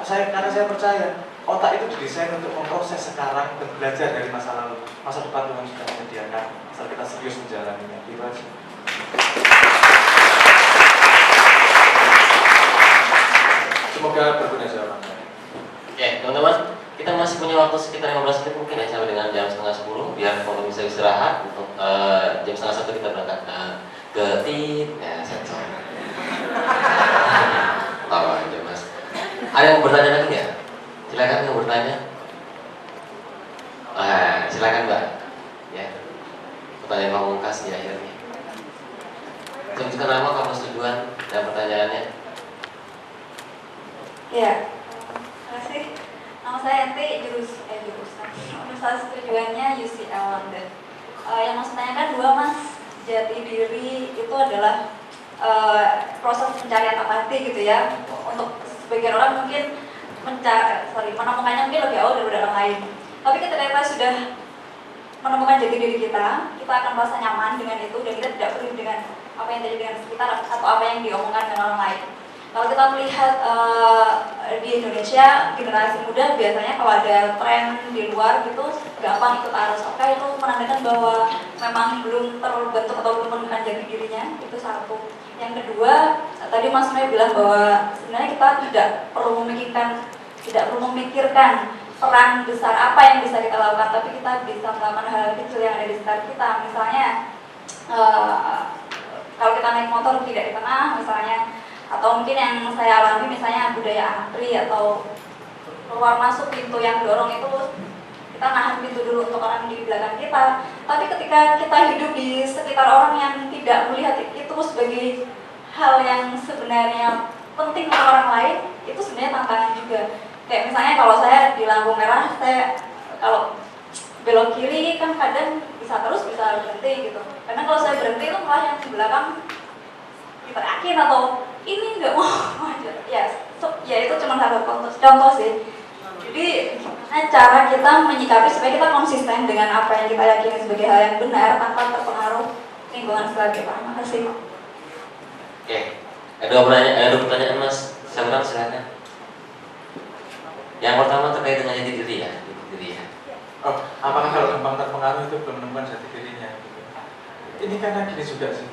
Karena saya percaya otak itu didesain untuk memproses sekarang dan belajar dari masa lalu. Masa depan Tuhan sudah menyediakan, asal kita serius menjalaninya. Gitu aja. Semoga berguna jawabannya. Oke, teman-teman, kita masih punya waktu sekitar 15 menit mungkin ya sampai dengan jam 9:30 biar kalau bisa istirahat untuk jam 9:30 kita berangkat ke TIT ya, sensor. Tahu aja Mas. Ada yang bertanya lagi ya? Silakan yang bertanya. Silakan Mbak. Ya. Pertanyaan pamungkas di akhirnya. Tunjukkan nama, kampus tujuan dan pertanyaannya. Ya, terima kasih. Nama saya Yanti, jurusan Universitas tujuannya UCL London. Yang mau saya tanyakan dua Mas, jati diri itu adalah proses pencarian empati gitu ya. Untuk sebagian orang mungkin menemukannya mungkin lebih awal daripada orang lain. Tapi ketika kita sudah menemukan jati diri kita akan merasa nyaman dengan itu dan kita tidak peduli dengan apa yang terjadi dengan sekitar atau apa yang diomongkan dengan orang lain. Kalau kita melihat di Indonesia, generasi muda biasanya kalau ada tren di luar gitu gampang ikut arus. Oke, itu menandakan bahwa memang belum terbentuk atau belum menemukan jati dirinya, itu satu. Yang kedua, tadi Mas Noe bilang bahwa sebenarnya kita tidak perlu memikirkan peran besar apa yang bisa kita lakukan, tapi kita bisa melakukan hal kecil yang ada di sekitar kita. Misalnya kalau kita naik motor tidak di tengah misalnya, atau mungkin yang saya alami misalnya budaya antri atau keluar masuk pintu yang dorong itu kita nahan pintu dulu untuk orang di belakang kita. Tapi ketika kita hidup di sekitar orang yang tidak melihat itu sebagai hal yang sebenarnya penting untuk orang lain, itu sebenarnya tantangan juga. Kayak misalnya kalau saya di lampu merah, saya kalau belok kiri kan kadang bisa terus bisa berhenti gitu. Karena kalau saya berhenti itu malah yang di belakang diteriakin atau ini nggak mau ya itu cuma satu contoh sih. Jadi gimana cara kita menyikapi supaya kita konsisten dengan apa yang kita yakini sebagai hal yang benar tanpa terpengaruh lingkungan sekitar. Terima kasih. Oke, ada pertanyaan Mas Sabran, silakan. Yang pertama terkait dengan jati diri ya. Oh, apakah kalau gampang terpengaruh itu belum menemukan jati dirinya? Gitu. Ini karena gini juga sih.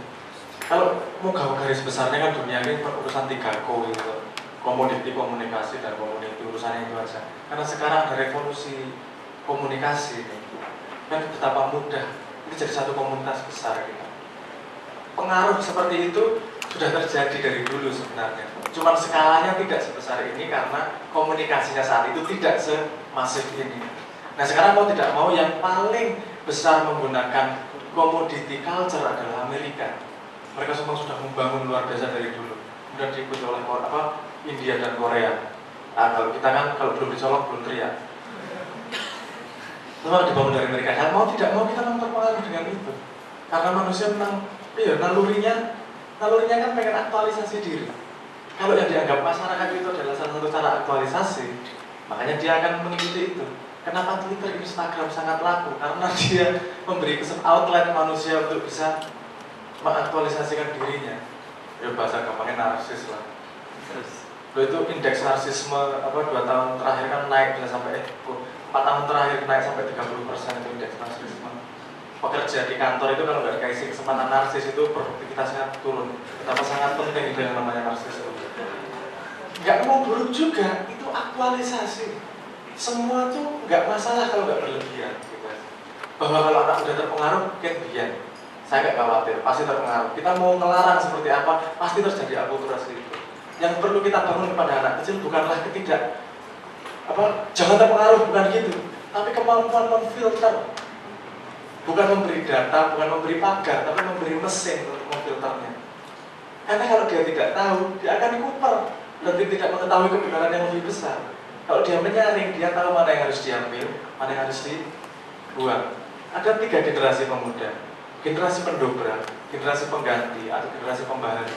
Kalau mau garis besarnya kan dunia ini urusan 3 ko gitu. Komoditi, komunikasi, dan community, urusannya itu aja. Karena sekarang ada revolusi komunikasi kan betapa mudah ini jadi satu komunitas besar gitu. Pengaruh seperti itu sudah terjadi dari dulu sebenarnya. Cuman skalanya tidak sebesar ini karena komunikasinya saat itu tidak semasif ini. Nah sekarang mau tidak mau yang paling besar menggunakan commodity culture adalah Amerika. Mereka semua sudah membangun luar biasa dari dulu. Kemudian diikuti oleh India dan Korea. Nah, kalau kita kan kalau belum dicolok belum teriak. Semua dibangun dari Amerika. Dan mau tidak mau kita memang terpengaruh dengan itu. Karena manusia memang, nalurinya kan pengen aktualisasi diri. Kalau yang dianggap masyarakat itu adalah salah satu cara aktualisasi, makanya dia akan mengikuti itu. Kenapa Twitter, Instagram sangat laku? Karena dia memberi outlet manusia untuk bisa mengaktualisasikan dirinya. Ya bahasa gampangnya narsis lah. Loh itu indeks narsisme 2 tahun terakhir kan naik bisa sampai 4 tahun terakhir naik sampai 30% itu indeks narsisme. Pekerja di kantor itu kalau nggak dikasih kesempatan narsis itu produktivitasnya turun. Betapa sangat penting itu yang namanya narsis itu. Nggak mau buruk juga, itu aktualisasi. Semua tuh nggak masalah kalau nggak berlebihan. Gitu. Bahwa kalau anak sudah terpengaruh, biar saya nggak khawatir, pasti terpengaruh. Kita mau ngelarang seperti apa, pasti terjadi akulturasi itu. Yang perlu kita bangun kepada anak kecil bukanlah jangan terpengaruh, bukan gitu. Tapi kemampuan memfilter. Bukan memberi data, bukan memberi pagar, tapi memberi mesin untuk memfilternya. Karena kalau dia tidak tahu, dia akan dikuper dan dia tidak mengetahui kebenaran yang lebih besar. Kalau dia menyaring, dia tahu mana yang harus diambil, mana yang harus dibuang. Ada 3 generasi pemuda. Generasi pendobrak, generasi pengganti, atau generasi pembaharu.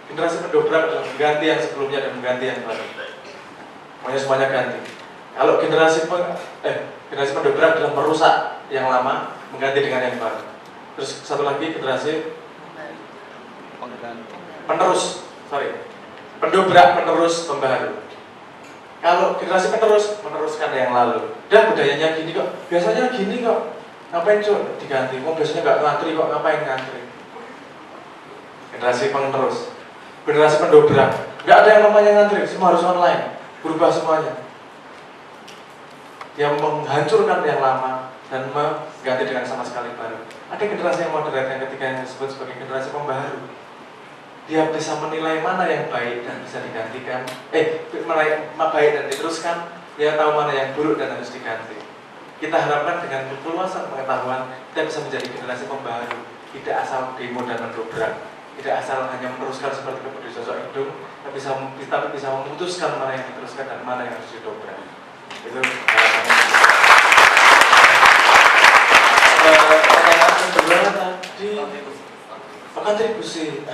Generasi pendobrak adalah mengganti yang sebelumnya dan mengganti yang baru. Pokoknya semuanya ganti. Kalau generasi pendobrak adalah merusak yang lama, mengganti dengan yang baru. Terus satu lagi generasi pendobrak penerus pembaharu. Kalau generasi penerus meneruskan yang lalu. Dan budayanya gini kok, biasanya gini kok. Ngapain cuy diganti? Biasanya nggak ngantri kok, ngapain ngantri? Generasi penerus, generasi pendobrak, nggak ada yang namanya ngantri, semua harus online, berubah semuanya. Yang menghancurkan yang lama dan mengganti dengan sama sekali baru. Ada generasi yang moderat yang ketiga yang disebut sebagai generasi pembaharu. Dia bisa menilai mana yang baik dan bisa digantikan, menilai baik dan diteruskan. Dia tahu mana yang buruk dan harus diganti. Kita harapkan dengan keluasan pengetahuan kita bisa menjadi generasi pembaharu, tidak asal demo dan mendobrak, tidak asal hanya meneruskan seperti kemudian sosok hidung, tapi bisa memutuskan mana yang diteruskan dan mana yang harus didobrak. Itu pertanyaan kedua tadi kontribusi.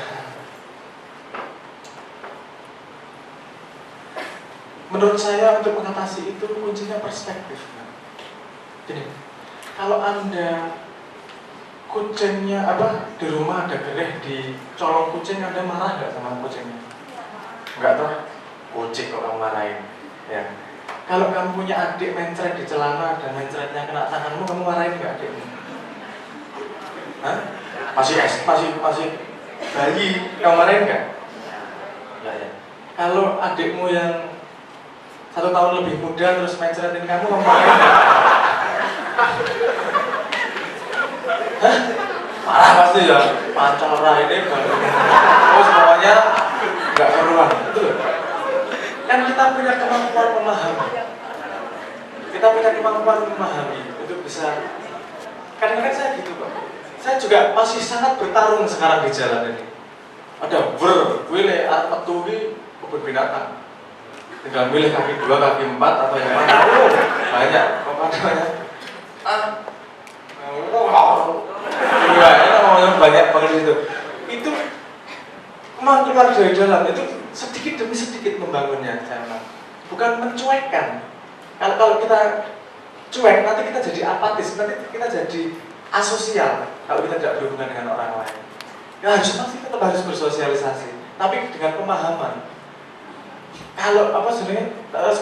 Menurut saya untuk mengatasi itu kuncinya perspektif. Gini, kalau Anda kucingnya di rumah ada gereh di colong kucing, Anda marah nggak sama kucingnya? Nggak toh? Kucing kok kamu marahin ya. Kalau kamu punya adik mencret di celana dan mencretnya kena tanganmu, kamu marahin nggak adikmu? Hah? Masih bayi, kamu marahin nggak? Nggak ya. Kalau adikmu yang 1 tahun lebih muda terus mencretin kamu marahin nggak? Hah? Marah pasti ya. Pacara ini baru. Oh semuanya nggak keruan, betul? Kan kita punya kemampuan memahami. Kita punya kemampuan memahami untuk bisa. Kadang-kadang saya gitu kok. Saya juga masih sangat bertarung sekarang di jalan ini. Ada wile metu kebun binatang. Tinggal milih kaki 2, kaki 4 atau yang mana? Banyak. Banyak banget itu. Itu memang keluar dari dalam itu sedikit demi sedikit membangunnya, bukan mencuekkan. Kalau kita cuek, nanti kita jadi apatis, nanti kita jadi asosial kalau kita tidak berhubungan dengan orang lain. Ya pasti tetap harus bersosialisasi, tapi dengan pemahaman. Kalau sebenarnya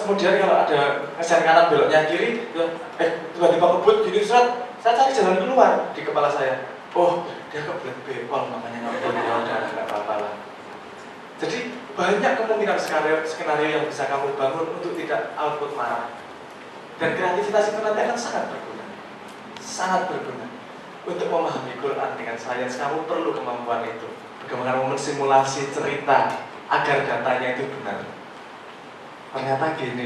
kemudian kalau ada ngeser kanan beloknya kiri, tiba-tiba kebut gini saya cari jalan keluar di kepala saya. Oh, dia kebelet bepol makanya nggak boleh, nggak apa-apa lah. Jadi banyak kemungkinan skenario yang bisa kamu bangun untuk tidak output marah. Dan kreativitas itu nanti akan sangat berguna. Sangat berguna. Untuk memahami Quran dengan sains, kamu perlu kemampuan itu. Bagaimana mensimulasi cerita agar datanya itu benar. Ternyata gini,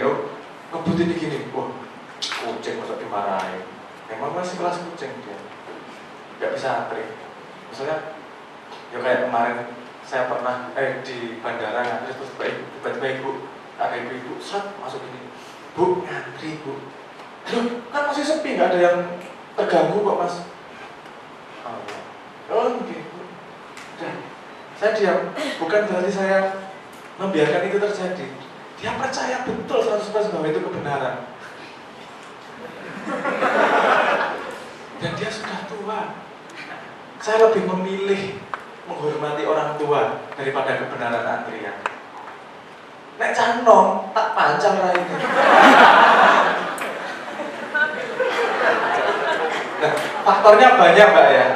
ngebut ini gini, kucing masuk dimarahin. Memang masih kelas kucing dia. Gak bisa antri. Misalnya, ya kayak kemarin saya pernah di bandara ngantri terus tiba-tiba ada ibu masuk ini. Bu, ngantri bu. Loh, kan masih sepi, nggak ada yang terganggu kok mas. Gitu. Dan saya diam. Bukan berarti saya membiarkan itu terjadi. Dia percaya betul 100% bahwa itu kebenaran. Dan dia sudah tua. Saya lebih memilih menghormati orang tua daripada kebenaran antrian. Nek canom tak panjang lah ini. Nah, faktornya banyak mbak ya.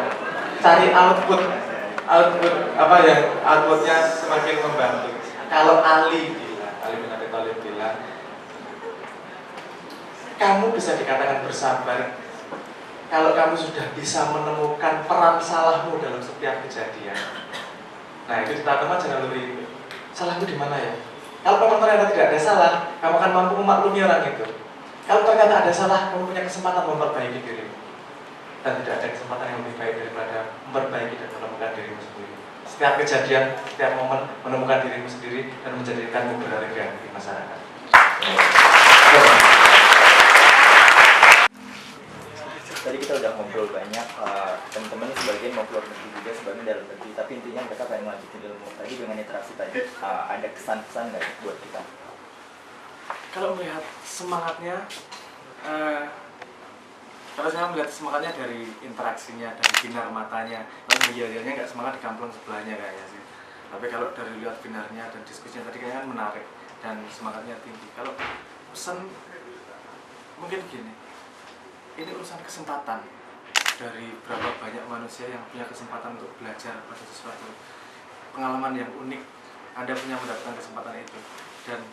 Cari outputnya semakin membantu. Kalau Ali bin Abi Thalib bilang, kamu bisa dikatakan bersabar kalau kamu sudah bisa menemukan peran salahmu dalam setiap kejadian. Nah itu ditanam aja naluri itu. Salahku di mana ya? Kalau memang ternyata tidak ada salah, kamu akan mampu memaklumi orang itu. Kalau ternyata ada salah, kamu punya kesempatan memperbaiki dirimu. Dan tidak ada kesempatan yang lebih baik daripada memperbaiki dan menemukan dirimu sendiri. Setiap kejadian, setiap momen menemukan dirimu sendiri dan menjadikanmu berharga di masyarakat. Tadi kita udah ngobrol banyak, teman-teman sebagian mau keluar negeri juga, sebagian dalam negeri, tapi intinya mereka pengen melanjutkan ilmu. Tadi dengan interaksi tadi, ada kesan-kesan nggak buat kita? Kalau melihat semangatnya, kalau saya melihat semangatnya dari interaksinya, dari binar matanya. Kalau beliaunya nggak semangat di kampung sebelahnya kayaknya sih. Tapi kalau dari lihat binarnya dan diskusinya tadi kayaknya menarik dan semangatnya tinggi. Kalau pesan mungkin gini. Ini urusan kesempatan dari berapa banyak manusia yang punya kesempatan untuk belajar pada sesuatu pengalaman yang unik. Anda punya mendapatkan kesempatan itu, dan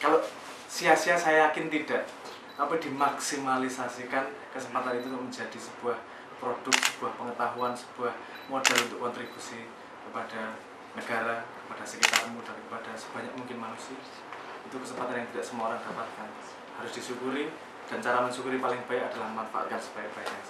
kalau sia-sia saya yakin tidak, tapi dimaksimalisasikan kesempatan itu untuk menjadi sebuah produk, sebuah pengetahuan, sebuah modal untuk kontribusi kepada negara, kepada sekitarmu, dan kepada sebanyak mungkin manusia. Itu kesempatan yang tidak semua orang dapatkan, harus disyukuri. Dan cara mensyukuri paling baik adalah memanfaatkan sebaik-baiknya.